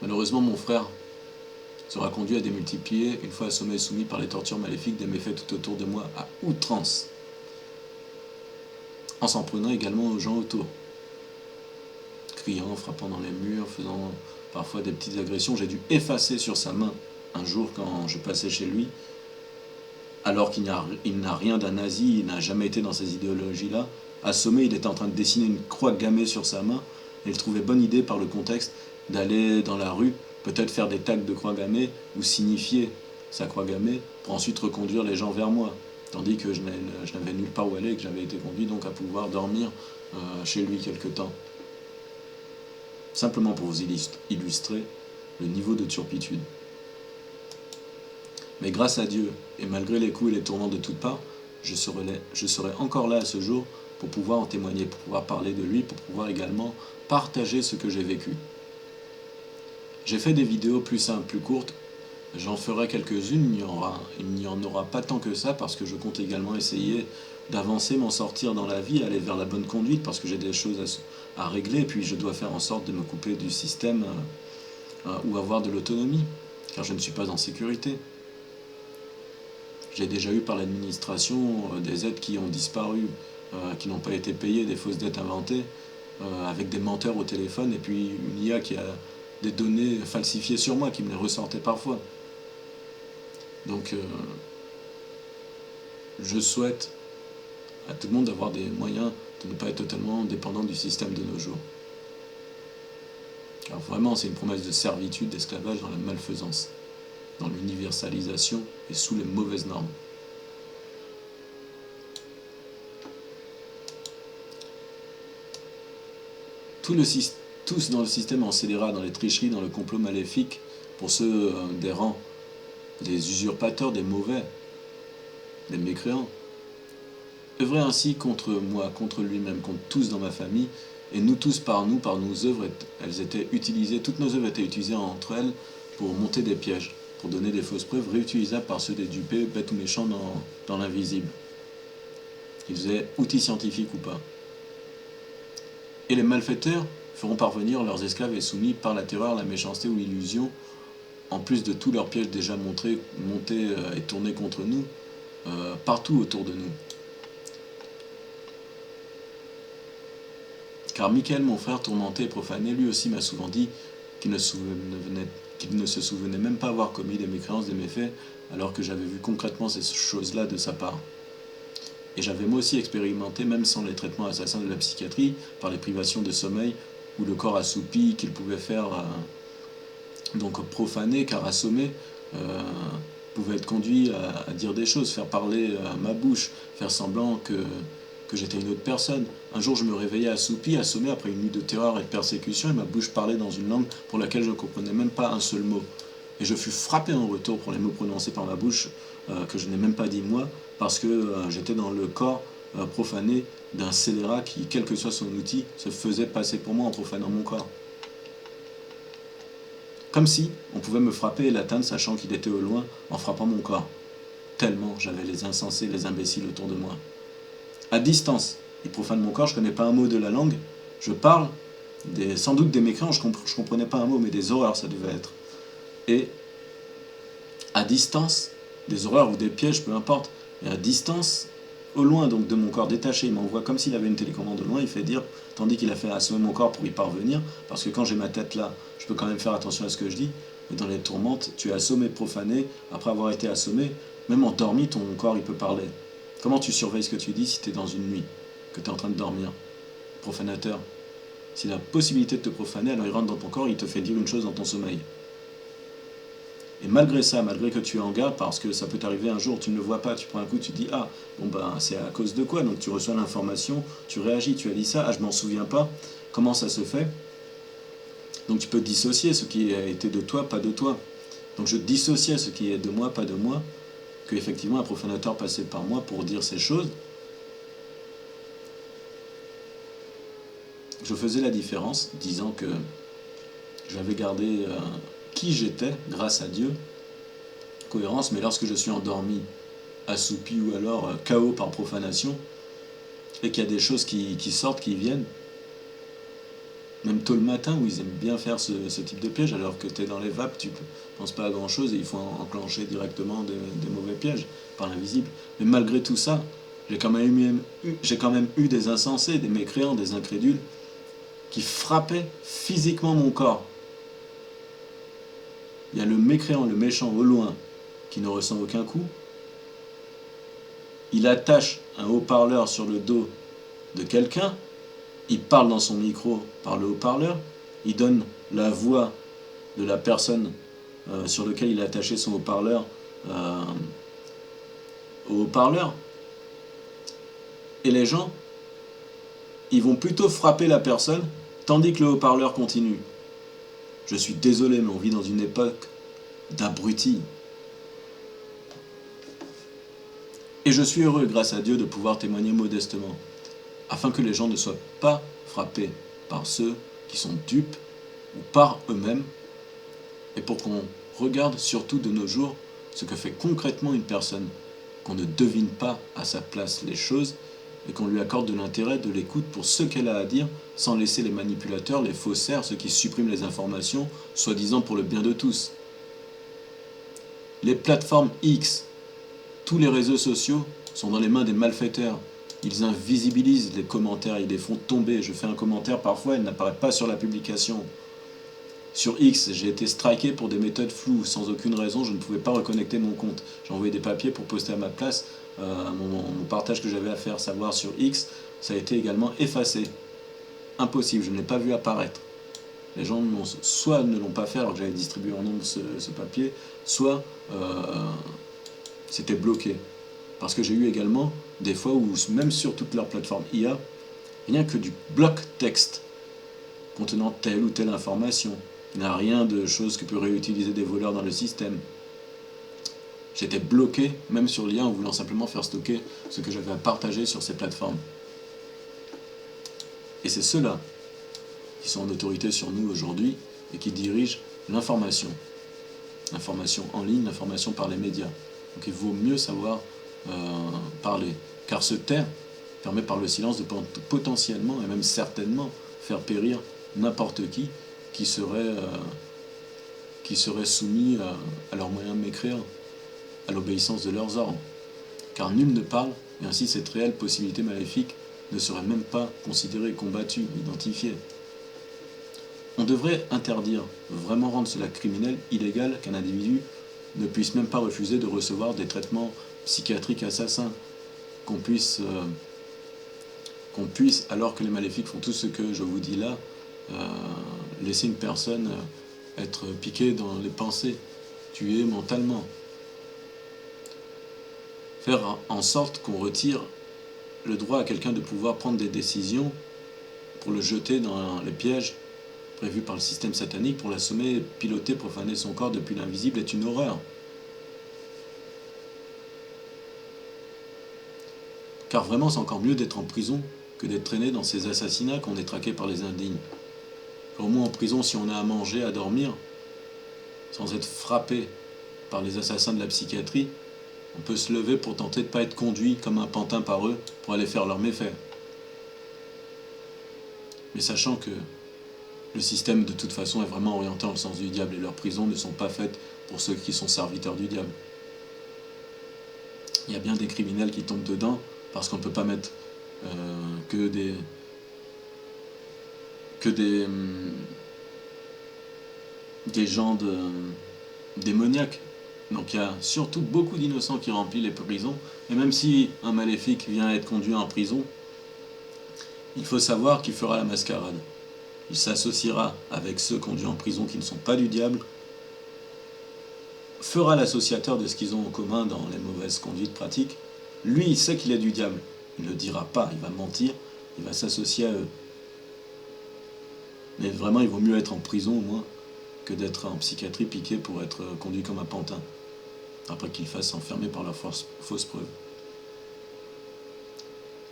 Malheureusement, mon frère sera conduit à démultiplier, une fois assommé et soumis par les tortures maléfiques, des méfaits tout autour de moi à outrance, en s'en prenant également aux gens autour, criant, frappant dans les murs, faisant parfois des petites agressions. J'ai dû effacer sur sa main un jour quand je passais chez lui, alors qu'il n'a rien d'un nazi, il n'a jamais été dans ces idéologies-là. Assommé, il était en train de dessiner une croix gammée sur sa main, et il trouvait bonne idée par le contexte d'aller dans la rue, peut-être faire des tags de croix gammée, ou signifier sa croix gammée, pour ensuite reconduire les gens vers moi. Tandis que je n'avais nulle part où aller, et que j'avais été conduit donc à pouvoir dormir chez lui quelque temps. Simplement pour vous illustrer le niveau de turpitude. Mais grâce à Dieu, et malgré les coups et les tourments de toutes parts, je serai encore là à ce jour pour pouvoir en témoigner, pour pouvoir parler de lui, pour pouvoir également partager ce que j'ai vécu. J'ai fait des vidéos plus simples, plus courtes, j'en ferai quelques-unes, il n'y en aura pas tant que ça, parce que je compte également essayer d'avancer, m'en sortir dans la vie, aller vers la bonne conduite, parce que j'ai des choses à régler, et puis je dois faire en sorte de me couper du système ou avoir de l'autonomie, car je ne suis pas en sécurité. J'ai déjà eu par l'administration des aides qui ont disparu, qui n'ont pas été payées, des fausses dettes inventées, avec des menteurs au téléphone, et puis une IA qui a des données falsifiées sur moi, qui me les ressortait parfois. Donc, je souhaite à tout le monde d'avoir des moyens de ne pas être totalement dépendant du système de nos jours. Alors vraiment, c'est une promesse de servitude, d'esclavage dans la malfaisance, dans l'universalisation et sous les mauvaises normes. Tous dans le système en scélérat, dans les tricheries, dans le complot maléfique, pour ceux des rangs, des usurpateurs, des mauvais, des mécréants. Œuvrer ainsi contre moi, contre lui-même, contre tous dans ma famille, et nous tous par nos œuvres, elles étaient utilisées, toutes nos œuvres étaient utilisées entre elles pour monter des pièges, pour donner des fausses preuves réutilisables par ceux des dupés, bêtes ou méchants dans l'invisible. Qu'ils faisaient outils scientifiques ou pas. Et les malfaiteurs feront parvenir leurs esclaves et soumis par la terreur, la méchanceté ou l'illusion, en plus de tous leurs pièges déjà montés et tournés contre nous, partout autour de nous. Car Michael, mon frère tourmenté et profané, lui aussi m'a souvent dit qu'il ne se souvenait même pas avoir commis des mécréances, des méfaits, alors que j'avais vu concrètement ces choses-là de sa part. Et j'avais moi aussi expérimenté, même sans les traitements assassins de la psychiatrie, par les privations de sommeil, ou le corps assoupi qu'il pouvait faire, donc profaner, car assommé, pouvait être conduit à dire des choses, faire parler à ma bouche, faire semblant que j'étais une autre personne. Un jour, je me réveillais assoupi, assommé après une nuit de terreur et de persécution, et ma bouche parlait dans une langue pour laquelle je ne comprenais même pas un seul mot. Et je fus frappé en retour pour les mots prononcés par ma bouche, que je n'ai même pas dit moi, parce que j'étais dans le corps profané d'un scélérat qui, quel que soit son outil, se faisait passer pour moi en profanant mon corps. Comme si on pouvait me frapper et l'atteindre, sachant qu'il était au loin, en frappant mon corps. Tellement j'avais les insensés, les imbéciles autour de moi. À distance, ils profanent mon corps, je ne connais pas un mot de la langue, je parle, sans doute des mécréants, je ne comprenais pas un mot, mais des horreurs ça devait être. Et à distance, des horreurs ou des pièges, peu importe, et à distance, au loin donc de mon corps détaché, il m'envoie comme s'il avait une télécommande au loin, il fait dire, tandis qu'il a fait assommer mon corps pour y parvenir, parce que quand j'ai ma tête là, je peux quand même faire attention à ce que je dis, mais dans les tourmentes, tu es assommé, profané, après avoir été assommé, même endormi, ton corps il peut parler. Comment tu surveilles ce que tu dis si tu es dans une nuit, que tu es en train de dormir? Profanateur. S'il a la possibilité de te profaner, alors il rentre dans ton corps, il te fait dire une chose dans ton sommeil. Et malgré ça, malgré que tu es en garde, parce que ça peut t'arriver un jour, tu ne le vois pas, tu prends un coup, tu te dis « Ah, bon ben c'est à cause de quoi ?» Donc tu reçois l'information, tu réagis, tu as dit ça, « Ah, je m'en souviens pas. » Comment ça se fait? Donc tu peux dissocier ce qui a été de toi, pas de toi. Donc je dissociais ce qui est de moi, pas de moi, que effectivement un profanateur passait par moi pour dire ces choses. Je faisais la différence, disant que j'avais gardé qui j'étais, grâce à Dieu, cohérence, mais lorsque je suis endormi, assoupi ou alors KO par profanation, et qu'il y a des choses qui sortent, qui viennent, même tôt le matin où ils aiment bien faire ce type de piège, alors que tu es dans les vapes, tu ne penses pas à grand chose et il faut enclencher directement des mauvais pièges par l'invisible. Mais malgré tout ça, j'ai quand même eu des insensés, des mécréants, des incrédules qui frappaient physiquement mon corps. Il y a le mécréant, le méchant au loin qui ne ressent aucun coup. Il attache un haut-parleur sur le dos de quelqu'un. Il parle dans son micro par le haut-parleur. Il donne la voix de la personne sur laquelle il a attaché son haut-parleur au haut-parleur. Et les gens, ils vont plutôt frapper la personne tandis que le haut-parleur continue. Je suis désolé, mais on vit dans une époque d'abrutis. Et je suis heureux, grâce à Dieu, de pouvoir témoigner modestement, afin que les gens ne soient pas frappés par ceux qui sont dupes ou par eux-mêmes, et pour qu'on regarde surtout de nos jours ce que fait concrètement une personne, qu'on ne devine pas à sa place les choses, et qu'on lui accorde de l'intérêt, de l'écoute pour ce qu'elle a à dire, sans laisser les manipulateurs, les faussaires, ceux qui suppriment les informations, soi-disant pour le bien de tous. Les plateformes X, tous les réseaux sociaux sont dans les mains des malfaiteurs. Ils invisibilisent les commentaires, ils les font tomber. Je fais un commentaire parfois, il n'apparaît pas sur la publication. Sur X, j'ai été striké pour des méthodes floues. Sans aucune raison, je ne pouvais pas reconnecter mon compte. J'ai envoyé des papiers pour poster à ma place mon partage que j'avais à faire savoir sur X. Ça a été également effacé. Impossible, je ne l'ai pas vu apparaître. Les gens soit ne l'ont pas fait alors que j'avais distribué en nombre ce papier, soit c'était bloqué. Parce que j'ai eu également des fois où, même sur toute leur plateforme IA, rien que du bloc texte contenant telle ou telle information, il n'y a rien de choses que peuvent réutiliser des voleurs dans le système. J'étais bloqué, même sur l'IA, en voulant simplement faire stocker ce que j'avais à partager sur ces plateformes. Et c'est ceux-là qui sont en autorité sur nous aujourd'hui et qui dirigent l'information. L'information en ligne, l'information par les médias. Donc il vaut mieux savoir parler. Car se taire permet par le silence de potentiellement et même certainement faire périr n'importe qui serait soumis à leurs moyens mécréants, à l'obéissance de leurs ordres. Car nul ne parle, et ainsi cette réelle possibilité maléfique ne serait même pas considérée, combattue, identifiée. On devrait interdire, vraiment rendre cela criminel, illégal, qu'un individu ne puisse même pas refuser de recevoir des traitements psychiatriques assassins, qu'on puisse, alors que les maléfiques font tout ce que je vous dis là, laisser une personne être piquée dans les pensées, tuée mentalement. Faire en sorte qu'on retire le droit à quelqu'un de pouvoir prendre des décisions pour le jeter dans les pièges prévus par le système satanique, pour l'assommer, piloter, profaner son corps depuis l'invisible est une horreur. Car vraiment, c'est encore mieux d'être en prison que d'être traîné dans ces assassinats qu'on est traqué par les indignes. Au moins en prison, si on a à manger, à dormir, sans être frappé par les assassins de la psychiatrie, on peut se lever pour tenter de ne pas être conduit comme un pantin par eux pour aller faire leurs méfaits. Mais sachant que le système de toute façon est vraiment orienté dans le sens du diable et leurs prisons ne sont pas faites pour ceux qui sont serviteurs du diable. Il y a bien des criminels qui tombent dedans parce qu'on ne peut pas mettre que des gens démoniaques. Donc il y a surtout beaucoup d'innocents qui remplissent les prisons. Et même si un maléfique vient être conduit en prison, il faut savoir qu'il fera la mascarade. Il s'associera avec ceux conduits en prison qui ne sont pas du diable, fera l'associateur de ce qu'ils ont en commun dans les mauvaises conduites pratiques. Lui, il sait qu'il est du diable. Il ne le dira pas, il va mentir, il va s'associer à eux. Mais vraiment, il vaut mieux être en prison au moins que d'être en psychiatrie piqué pour être conduit comme un pantin, après qu'il fasse enfermer par leurs fausses preuves.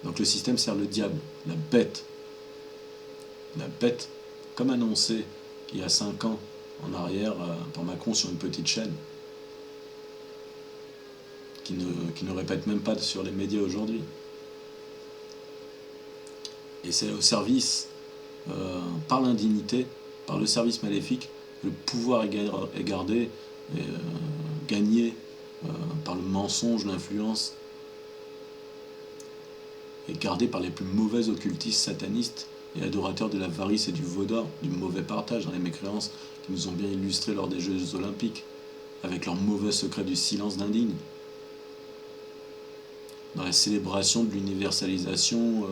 Donc le système sert le diable, la bête. La bête, comme annoncé il y a 5 ans en arrière par Macron sur une petite chaîne, qui ne répète même pas sur les médias aujourd'hui. Et c'est au service, par l'indignité, par le service maléfique, que le pouvoir est gardé, gagné par le mensonge, l'influence, et gardé par les plus mauvais occultistes satanistes et adorateurs de l'avarice et du vaudor, du mauvais partage dans les mécréances qui nous ont bien illustrés lors des Jeux Olympiques, avec leur mauvais secret du silence d'indigne. Dans la célébration de l'universalisation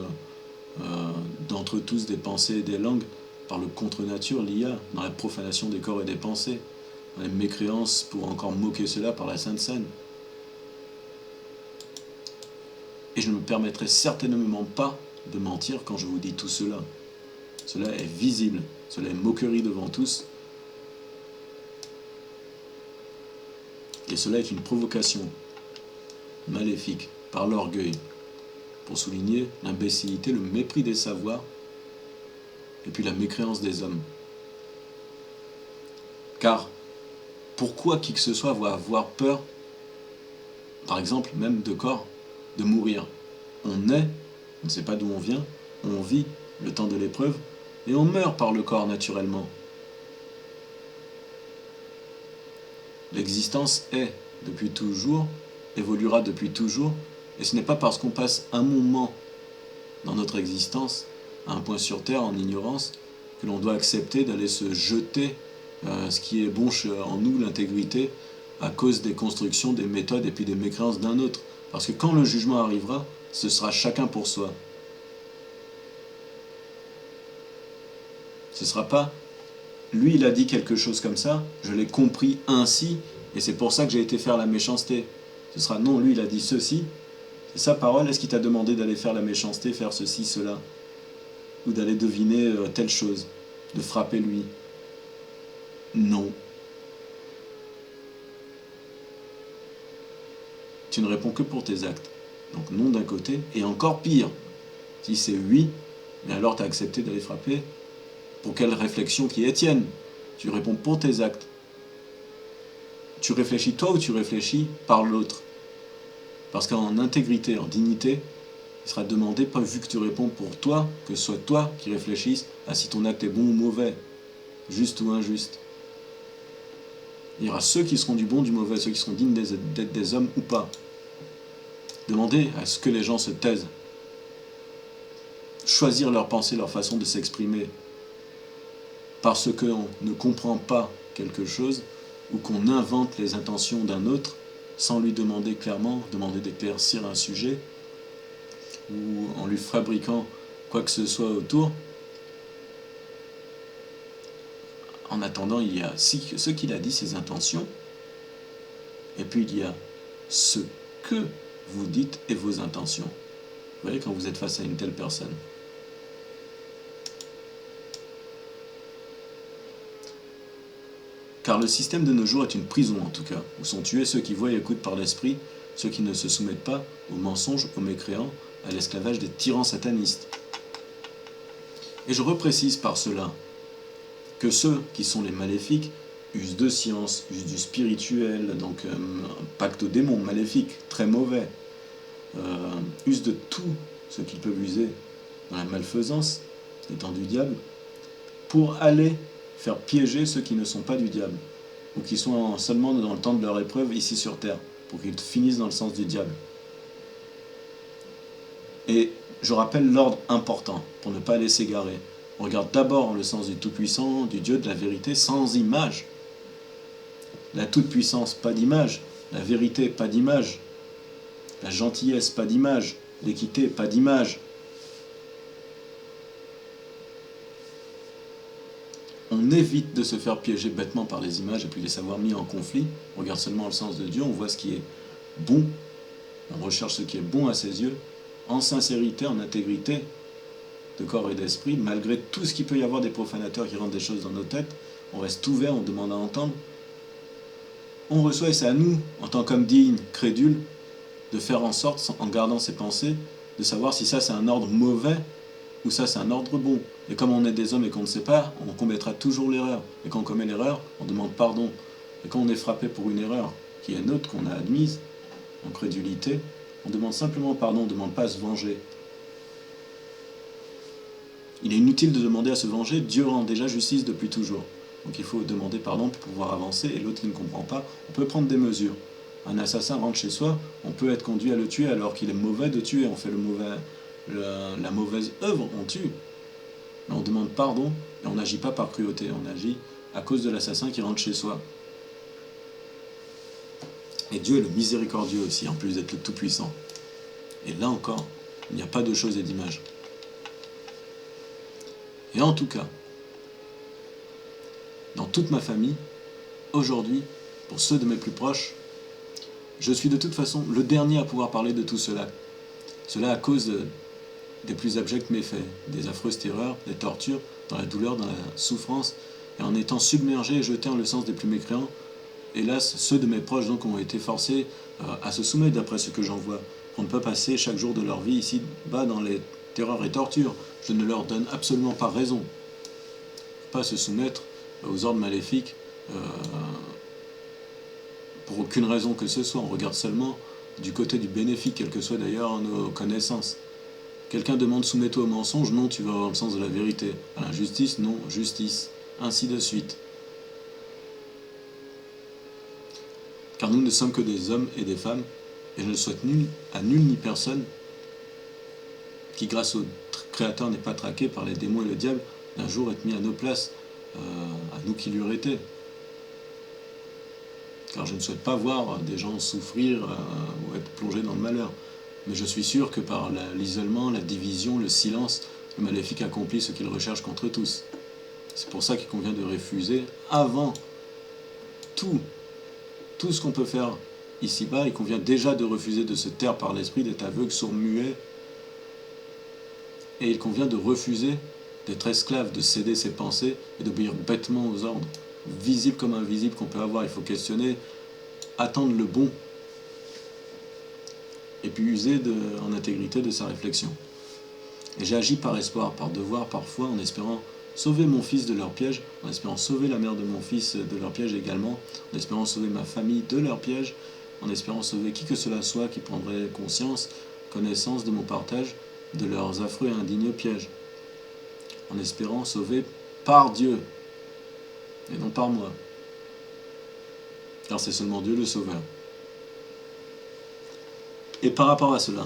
d'entre tous des pensées et des langues, par le contre-nature, l'IA, dans la profanation des corps et des pensées, dans les mécréances pour encore moquer cela par la Sainte Seine. Et je ne me permettrai certainement pas de mentir quand je vous dis tout cela. Cela est visible, cela est moquerie devant tous. Et cela est une provocation maléfique par l'orgueil, pour souligner l'imbécilité, le mépris des savoirs, et puis la mécréance des hommes. Car pourquoi qui que ce soit va avoir peur, par exemple même de corps, de mourir? On est, on ne sait pas d'où on vient, on vit le temps de l'épreuve, et on meurt par le corps naturellement. L'existence est depuis toujours, évoluera depuis toujours, et ce n'est pas parce qu'on passe un moment dans notre existence, à un point sur terre, en ignorance, que l'on doit accepter d'aller se jeter ce qui est bon en nous, l'intégrité, à cause des constructions, des méthodes et puis des mécréances d'un autre. Parce que quand le jugement arrivera, ce sera chacun pour soi. Ce ne sera pas lui il a dit quelque chose comme ça, je l'ai compris ainsi, et c'est pour ça que j'ai été faire la méchanceté. Ce sera non, lui il a dit ceci, c'est sa parole, est-ce qu'il t'a demandé d'aller faire la méchanceté, faire ceci, cela, ou d'aller deviner telle chose, de frapper lui? Non. Tu ne réponds que pour tes actes. Donc non d'un côté, et encore pire, si c'est oui, mais alors tu as accepté d'aller frapper, pour quelle réflexion qui est tienne? Tu réponds pour tes actes. Tu réfléchis toi ou tu réfléchis par l'autre? Parce qu'en intégrité, en dignité, il sera demandé, pas vu que tu réponds pour toi, que ce soit toi qui réfléchisses à si ton acte est bon ou mauvais, juste ou injuste. Il y aura ceux qui seront du bon, du mauvais, ceux qui seront dignes d'être des hommes ou pas. Demandez à ce que les gens se taisent. Choisir leur pensée, leur façon de s'exprimer. Parce qu'on ne comprend pas quelque chose ou qu'on invente les intentions d'un autre sans lui demander clairement, demander d'éclaircir un sujet ou en lui fabriquant quoi que ce soit autour. En attendant, il y a ce qu'il a dit, ses intentions, et puis il y a ce que vous dites et vos intentions. Vous voyez, quand vous êtes face à une telle personne. Car le système de nos jours est une prison en tout cas, où sont tués ceux qui voient et écoutent par l'esprit, ceux qui ne se soumettent pas aux mensonges, aux mécréants, à l'esclavage des tyrans satanistes. Et je reprécise par cela que ceux qui sont les maléfiques usent de science, usent du spirituel, donc un pacte aux démons maléfique, très mauvais, usent de tout ce qu'ils peuvent user dans la malfaisance, étant du diable, pour aller faire piéger ceux qui ne sont pas du diable, ou qui sont seulement dans le temps de leur épreuve ici sur terre, pour qu'ils finissent dans le sens du diable. Et je rappelle l'ordre important, pour ne pas aller s'égarer. On regarde d'abord le sens du Tout-Puissant, du Dieu de la vérité, sans image. La toute-puissance, pas d'image. La vérité, pas d'image. La gentillesse, pas d'image. L'équité, pas d'image. On évite de se faire piéger bêtement par les images et puis les savoir mis en conflit. On regarde seulement le sens de Dieu, on voit ce qui est bon. On recherche ce qui est bon à ses yeux, en sincérité, en intégrité de corps et d'esprit, malgré tout ce qu'il peut y avoir des profanateurs qui rentrent des choses dans nos têtes. On reste ouvert, on demande à entendre. On reçoit, et c'est à nous, en tant qu'hommes dignes, crédules, de faire en sorte, en gardant ses pensées, de savoir si ça c'est un ordre mauvais ou ça c'est un ordre bon. Et comme on est des hommes et qu'on ne sait pas, on commettra toujours l'erreur. Et quand on commet l'erreur, on demande pardon. Et quand on est frappé pour une erreur qui est nôtre, qu'on a admise, en crédulité, on demande simplement pardon, on ne demande pas à se venger. Il est inutile de demander à se venger, Dieu rend déjà justice depuis toujours. Donc il faut demander pardon pour pouvoir avancer, et l'autre qui ne comprend pas, on peut prendre des mesures. Un assassin rentre chez soi, on peut être conduit à le tuer alors qu'il est mauvais de tuer, on fait la mauvaise œuvre, on tue. Mais on demande pardon, et on n'agit pas par cruauté, on agit à cause de l'assassin qui rentre chez soi. Et Dieu est le miséricordieux aussi, en plus d'être le Tout-Puissant. Et là encore, il n'y a pas de choses et d'images. Et en tout cas, dans toute ma famille, aujourd'hui, pour ceux de mes plus proches, je suis de toute façon le dernier à pouvoir parler de tout cela. Cela à cause des plus abjects méfaits, des affreuses terreurs, des tortures, dans la douleur, dans la souffrance, et en étant submergés et jetés en le sens des plus mécréants. Hélas, ceux de mes proches donc ont été forcés à se soumettre d'après ce que j'en vois. On ne peut passer chaque jour de leur vie ici-bas dans les terreurs et tortures. Je ne leur donne absolument pas raison. Pas se soumettre aux ordres maléfiques pour aucune raison que ce soit. On regarde seulement du côté du bénéfique, quelles que soient d'ailleurs nos connaissances. Quelqu'un demande soumets-toi au mensonge, non, tu vas avoir le sens de la vérité. À l'injustice, non, justice. Ainsi de suite. Car nous ne sommes que des hommes et des femmes, et je ne souhaite à nul ni personne qui, grâce au Créateur, n'est pas traqué par les démons et le diable, d'un jour être mis à nos places, à nous qui lui été. car je ne souhaite pas voir des gens souffrir ou être plongés dans le malheur. Mais je suis sûr que par l'isolement, la division, le silence, le maléfique accomplit ce qu'il recherche contre tous. C'est pour ça qu'il convient de refuser avant tout ce qu'on peut faire ici-bas. Il convient déjà de refuser de se taire par l'esprit, d'être aveugle, sourd, muet. Et il convient de refuser d'être esclave, de céder ses pensées et d'obéir bêtement aux ordres, visibles comme invisibles qu'on peut avoir. Il faut questionner, attendre le bon, et puis user en intégrité de sa réflexion. Et j'ai agi par espoir, par devoir, parfois, en espérant sauver mon fils de leur piège, en espérant sauver la mère de mon fils de leur piège également, en espérant sauver ma famille de leur piège, en espérant sauver qui que cela soit qui prendrait conscience, connaissance de mon partage, de leurs affreux et indignes pièges, en espérant sauver par Dieu, et non par moi, car c'est seulement Dieu le sauveur. Et par rapport à cela,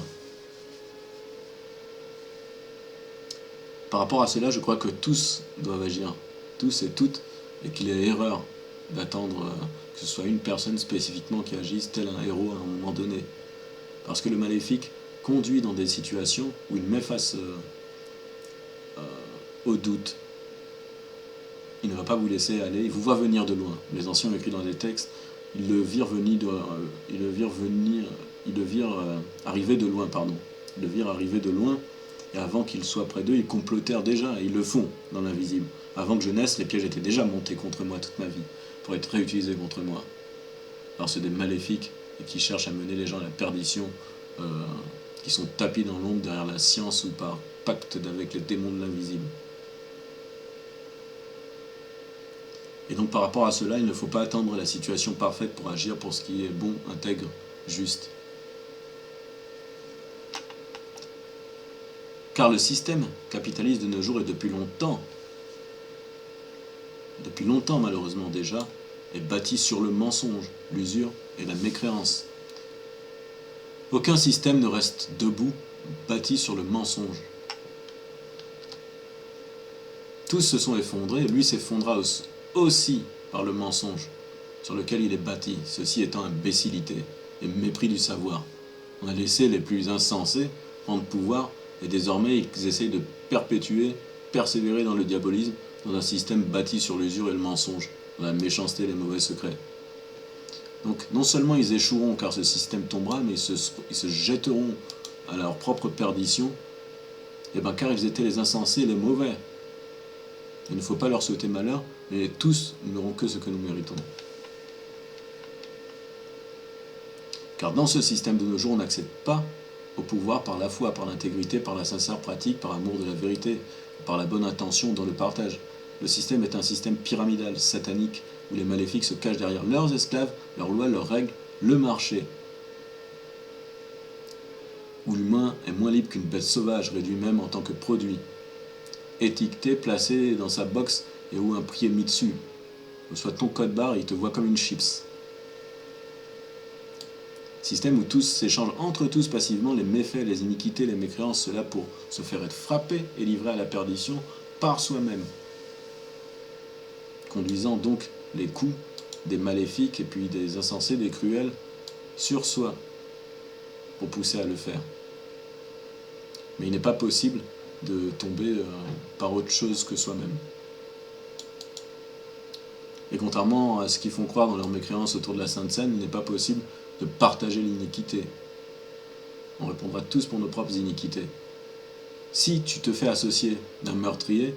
je crois que tous doivent agir, tous et toutes, et qu'il est erreur d'attendre que ce soit une personne spécifiquement qui agisse tel un héros à un moment donné. Parce que le maléfique conduit dans des situations où il met face au doute. Il ne va pas vous laisser aller, il vous voit venir de loin. Les anciens ont écrit dans les textes, ils le virent arriver de loin, Ils le virent arriver de loin, et avant qu'ils soient près d'eux, ils complotèrent déjà, et ils le font dans l'invisible. Avant que je naisse, les pièges étaient déjà montés contre moi toute ma vie, pour être réutilisés contre moi. Alors c'est des maléfiques et qui cherchent à mener les gens à la perdition, qui sont tapis dans l'ombre derrière la science ou par pacte avec les démons de l'invisible. Et donc par rapport à cela, il ne faut pas attendre la situation parfaite pour agir pour ce qui est bon, intègre, juste. Car le système capitaliste de nos jours est depuis longtemps malheureusement déjà, est bâti sur le mensonge, l'usure et la mécréance. Aucun système ne reste debout, bâti sur le mensonge. Tous se sont effondrés, et lui s'effondra aussi par le mensonge sur lequel il est bâti, ceci étant imbécilité et mépris du savoir. On a laissé les plus insensés prendre pouvoir, et désormais ils essayent de persévérer dans le diabolisme, dans un système bâti sur l'usure et le mensonge, dans la méchanceté et les mauvais secrets. Donc non seulement ils échoueront car ce système tombera, mais ils se jetteront à leur propre perdition, car ils étaient les insensés et les mauvais. Il ne faut pas leur souhaiter malheur, mais tous n'auront que ce que nous méritons. Car dans ce système de nos jours, on n'accède pas au pouvoir par la foi, par l'intégrité, par la sincère pratique, par l'amour de la vérité, par la bonne intention dans le partage. Le système est un système pyramidal, satanique, où les maléfiques se cachent derrière leurs esclaves, leurs lois, leurs règles, le marché. Où l'humain est moins libre qu'une bête sauvage, réduit même en tant que produit, étiqueté, placé dans sa box et où un prix est mis dessus. Ou soit ton code barre, il te voit comme une chips. Système où tous s'échangent entre tous passivement les méfaits, les iniquités, les mécréances, cela pour se faire être frappé et livré à la perdition par soi-même. Conduisant donc les coups des maléfiques et puis des insensés, des cruels sur soi pour pousser à le faire. Mais il n'est pas possible de tomber par autre chose que soi-même. Et contrairement à ce qu'ils font croire dans leur mécréance autour de la Sainte Seine, il n'est pas possible de partager l'iniquité. On répondra tous pour nos propres iniquités. Si tu te fais associer d'un meurtrier,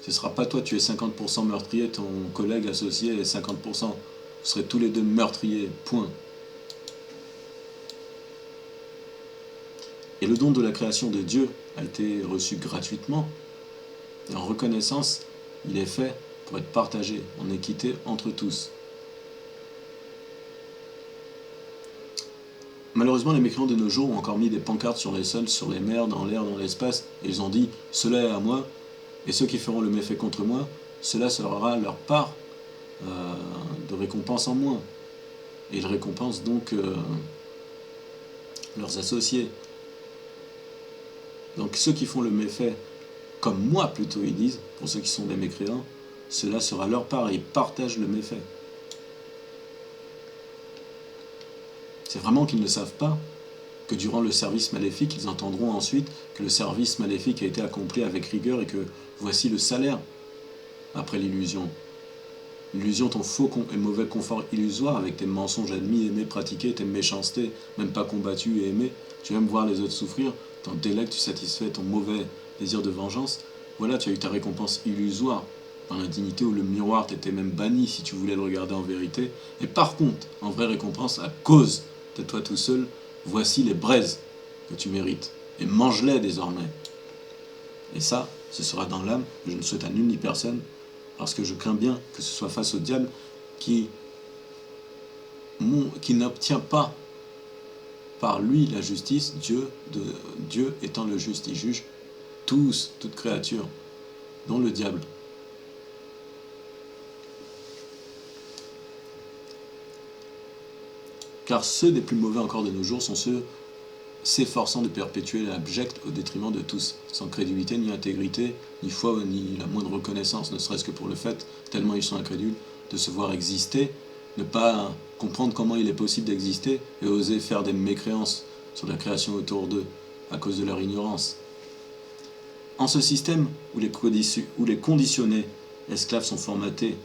ce ne sera pas toi, tu es 50% meurtrier, ton collègue associé est 50%. Vous serez tous les deux meurtriers, point. Et le don de la création de Dieu a été reçu gratuitement. Et en reconnaissance, il est fait pour être partagé en équité entre tous. Malheureusement, les mécréants de nos jours ont encore mis des pancartes sur les sols, sur les mers, dans l'air, dans l'espace, et ils ont dit « Cela est à moi, et ceux qui feront le méfait contre moi, cela sera leur part de récompense en moins. » Et ils récompensent donc leurs associés. Donc ceux qui font le méfait, comme moi plutôt ils disent, pour ceux qui sont des mécréants, cela sera leur part, et ils partagent le méfait. C'est vraiment qu'ils ne savent pas que durant le service maléfique, ils entendront ensuite que le service maléfique a été accompli avec rigueur et que voici le salaire après l'illusion. L'illusion, ton faux et mauvais confort illusoire avec tes mensonges admis, aimés, pratiqués, tes méchancetés, même pas combattues et aimées. Tu aimes voir les autres souffrir, t'en délectes, tu satisfais ton mauvais désir de vengeance. Voilà, tu as eu ta récompense illusoire dans l'indignité où le miroir t'était même banni si tu voulais le regarder en vérité. Et par contre, en vraie récompense, à cause de toi tout seul, voici les braises que tu mérites. Et mange-les désormais. Et ça, ce sera dans l'âme, je ne souhaite à nul ni personne, parce que je crains bien que ce soit face au diable qui n'obtient pas par lui la justice, Dieu étant le juste, il juge tous, toute créature, dont le diable. Car ceux des plus mauvais encore de nos jours sont ceux s'efforçant de perpétuer l'abject au détriment de tous, sans crédulité ni intégrité, ni foi, ni la moindre reconnaissance, ne serait-ce que pour le fait, tellement ils sont incrédules, de se voir exister, ne pas comprendre comment il est possible d'exister et oser faire des mécréances sur la création autour d'eux, à cause de leur ignorance. En ce système où les conditionnés esclaves sont formatés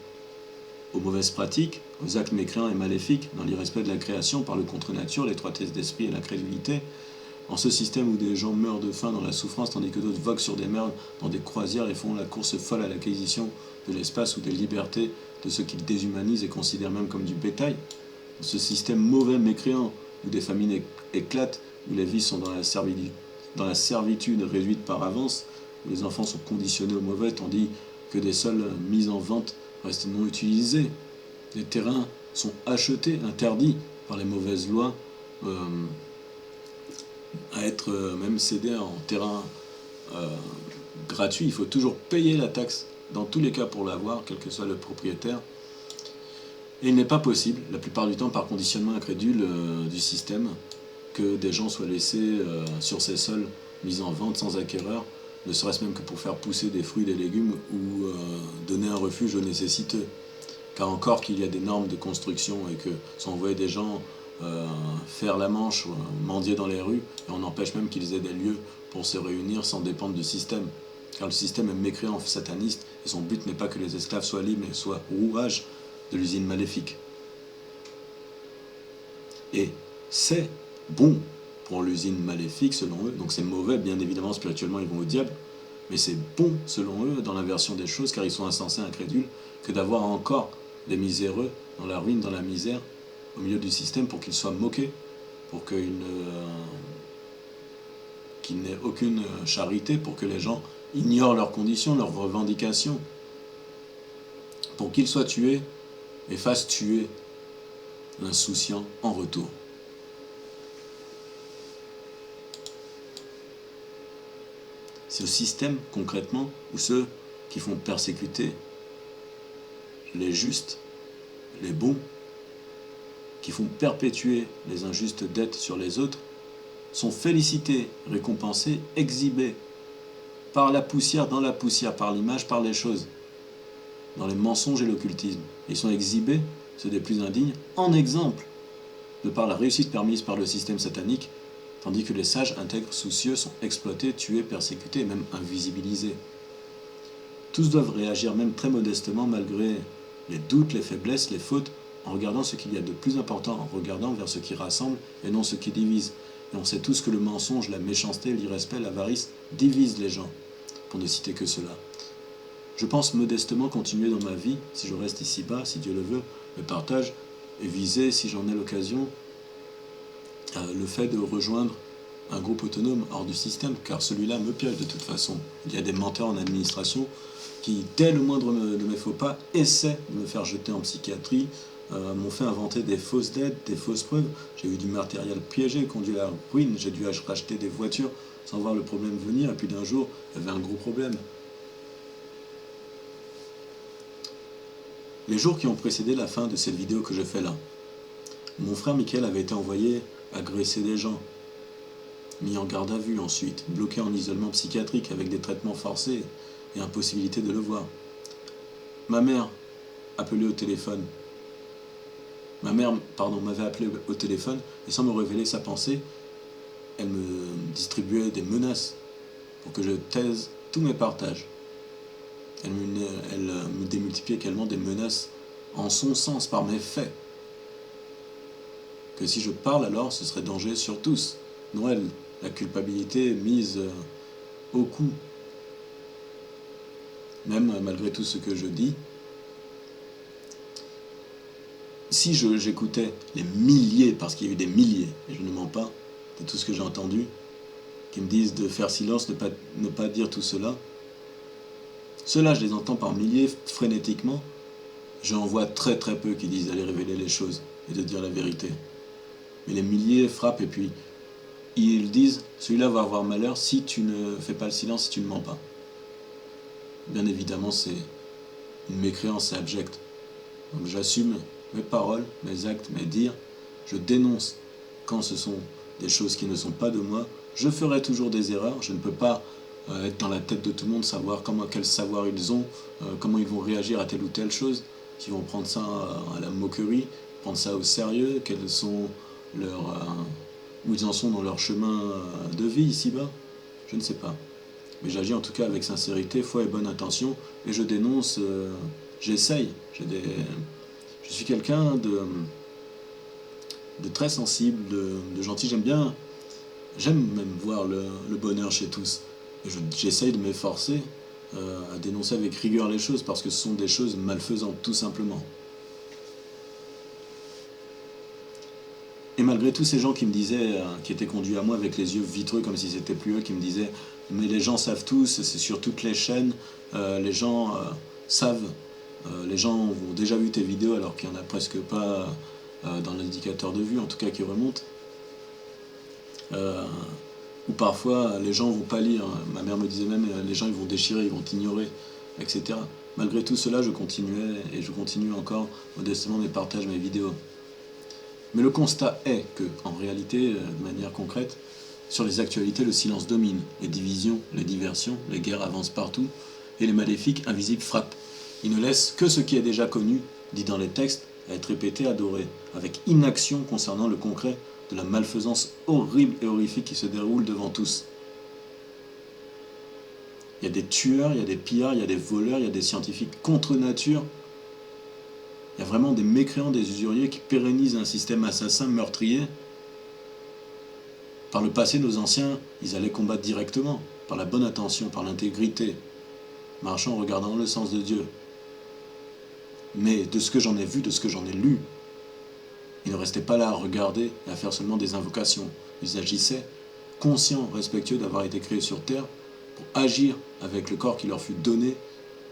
aux mauvaises pratiques, aux actes mécréants et maléfiques, dans l'irrespect de la création par le contre-nature, l'étroitesse d'esprit et l'incrédulité, en ce système où des gens meurent de faim dans la souffrance tandis que d'autres voguent sur des mers dans des croisières et font la course folle à l'acquisition de l'espace ou des libertés de ceux qu'ils déshumanisent et considèrent même comme du bétail, en ce système mauvais mécréant où des famines éclatent, où les vies sont dans la servitude réduite par avance, où les enfants sont conditionnés au mauvais tandis que des sols mis en vente restent non utilisés, les terrains sont achetés, interdits par les mauvaises lois, à être même cédés en terrain gratuit. Il faut toujours payer la taxe dans tous les cas pour l'avoir, quel que soit le propriétaire. Et il n'est pas possible, la plupart du temps par conditionnement incrédule du système, que des gens soient laissés sur ces sols mis en vente sans acquéreur, ne serait-ce même que pour faire pousser des fruits et des légumes ou donner un refuge aux nécessiteux. Car encore qu'il y a des normes de construction et que sont envoyés des gens faire la manche, mendier dans les rues, et on empêche même qu'ils aient des lieux pour se réunir sans dépendre du système. Car le système est mécréant, sataniste, et son but n'est pas que les esclaves soient libres, mais soient rouages de l'usine maléfique. Et c'est bon pour l'usine maléfique selon eux, donc c'est mauvais, bien évidemment spirituellement ils vont au diable, mais c'est bon selon eux dans l'inversion des choses, car ils sont insensés, incrédules, que d'avoir encore des miséreux dans la ruine, dans la misère, au milieu du système pour qu'ils soient moqués, pour qu'il n'ait aucune charité, pour que les gens ignorent leurs conditions, leurs revendications, pour qu'ils soient tués et fassent tuer l'insouciant en retour. C'est le système, concrètement, où ceux qui font persécuter les justes, les bons, qui font perpétuer les injustes dettes sur les autres, sont félicités, récompensés, exhibés par la poussière, dans la poussière, par l'image, par les choses, dans les mensonges et l'occultisme. Ils sont exhibés, ceux des plus indignes, en exemple, de par la réussite permise par le système satanique, tandis que les sages, intègres, soucieux sont exploités, tués, persécutés et même invisibilisés. Tous doivent réagir même très modestement malgré les doutes, les faiblesses, les fautes, en regardant ce qu'il y a de plus important, en regardant vers ce qui rassemble et non ce qui divise. Et on sait tous que le mensonge, la méchanceté, l'irrespect, l'avarice divisent les gens, pour ne citer que cela. Je pense modestement continuer dans ma vie, si je reste ici-bas, si Dieu le veut, le partage, et viser, si j'en ai l'occasion, le fait de rejoindre un groupe autonome hors du système, car celui-là me piège de toute façon. Il y a des menteurs en administration qui, dès le moindre de mes faux pas, essaient de me faire jeter en psychiatrie, m'ont fait inventer des fausses dettes, des fausses preuves. J'ai eu du matériel piégé, conduit à la ruine, j'ai dû racheter des voitures sans voir le problème venir, et puis d'un jour, il y avait un gros problème. Les jours qui ont précédé la fin de cette vidéo que je fais là, mon frère Mickaël avait été envoyé agresser des gens, mis en garde à vue ensuite, bloqué en isolement psychiatrique avec des traitements forcés et impossibilité de le voir. Ma mère, appelée au téléphone, Ma mère, m'avait appelé au téléphone et sans me révéler sa pensée, elle me distribuait des menaces pour que je taise tous mes partages. Elle me démultipliait également des menaces en son sens, par mes faits. Que si je parle alors, ce serait danger sur tous. Non, elle, la culpabilité mise au cou. Même malgré tout ce que je dis, si j'écoutais les milliers, parce qu'il y a eu des milliers, et je ne mens pas, de tout ce que j'ai entendu, qui me disent de faire silence, ne pas dire tout cela, ceux-là, je les entends par milliers, frénétiquement. J'en vois très très peu qui disent d'aller révéler les choses et de dire la vérité. Mais les milliers frappent et puis ils disent, celui-là va avoir malheur si tu ne fais pas le silence, si tu ne mens pas. Bien évidemment, c'est une mécréance, c'est abject. Donc j'assume mes paroles, mes actes, mes dires. Je dénonce quand ce sont des choses qui ne sont pas de moi. Je ferai toujours des erreurs. Je ne peux pas être dans la tête de tout le monde, savoir quel savoir ils ont, comment ils vont réagir à telle ou telle chose, s'ils vont prendre ça à la moquerie, prendre ça au sérieux, quels sont où ils en sont dans leur chemin de vie ici-bas. Je ne sais pas. Mais j'agis en tout cas avec sincérité, foi et bonne intention, et je dénonce, j'essaye. Je suis quelqu'un de très sensible, de gentil. J'aime même voir le bonheur chez tous. Et j'essaye de m'efforcer à dénoncer avec rigueur les choses, parce que ce sont des choses malfaisantes, tout simplement. Et malgré tous ces gens qui me disaient, qui étaient conduits à moi avec les yeux vitreux comme si c'était plus eux, qui me disaient « mais les gens savent tous, c'est sur toutes les chaînes, les gens savent, les gens ont déjà vu tes vidéos alors qu'il n'y en a presque pas dans l'indicateur de vue, en tout cas qui remonte. Ou parfois les gens vont pas lire, ma mère me disait même les gens ils vont déchirer, ils vont t'ignorer, etc. Malgré tout cela, je continuais et je continue encore modestement mes partages, mes vidéos. Mais le constat est que, en réalité, de manière concrète, sur les actualités, le silence domine. Les divisions, les diversions, les guerres avancent partout, et les maléfiques invisibles frappent. Ils ne laissent que ce qui est déjà connu, dit dans les textes, à être répété, adoré, avec inaction concernant le concret de la malfaisance horrible et horrifique qui se déroule devant tous. Il y a des tueurs, il y a des pillards, il y a des voleurs, il y a des scientifiques contre nature. Il y a vraiment des mécréants, des usuriers qui pérennisent un système assassin, meurtrier. Par le passé, nos anciens, ils allaient combattre directement, par la bonne intention, par l'intégrité, marchant en regardant le sens de Dieu. Mais de ce que j'en ai vu, de ce que j'en ai lu, ils ne restaient pas là à regarder et à faire seulement des invocations. Ils agissaient, conscients, respectueux d'avoir été créés sur terre, pour agir avec le corps qui leur fut donné,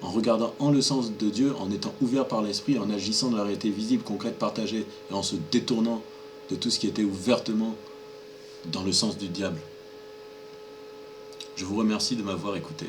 en regardant en le sens de Dieu, en étant ouverts par l'esprit, en agissant de la réalité visible, concrète, partagée, et en se détournant de tout ce qui était ouvertement dans le sens du diable. Je vous remercie de m'avoir écouté.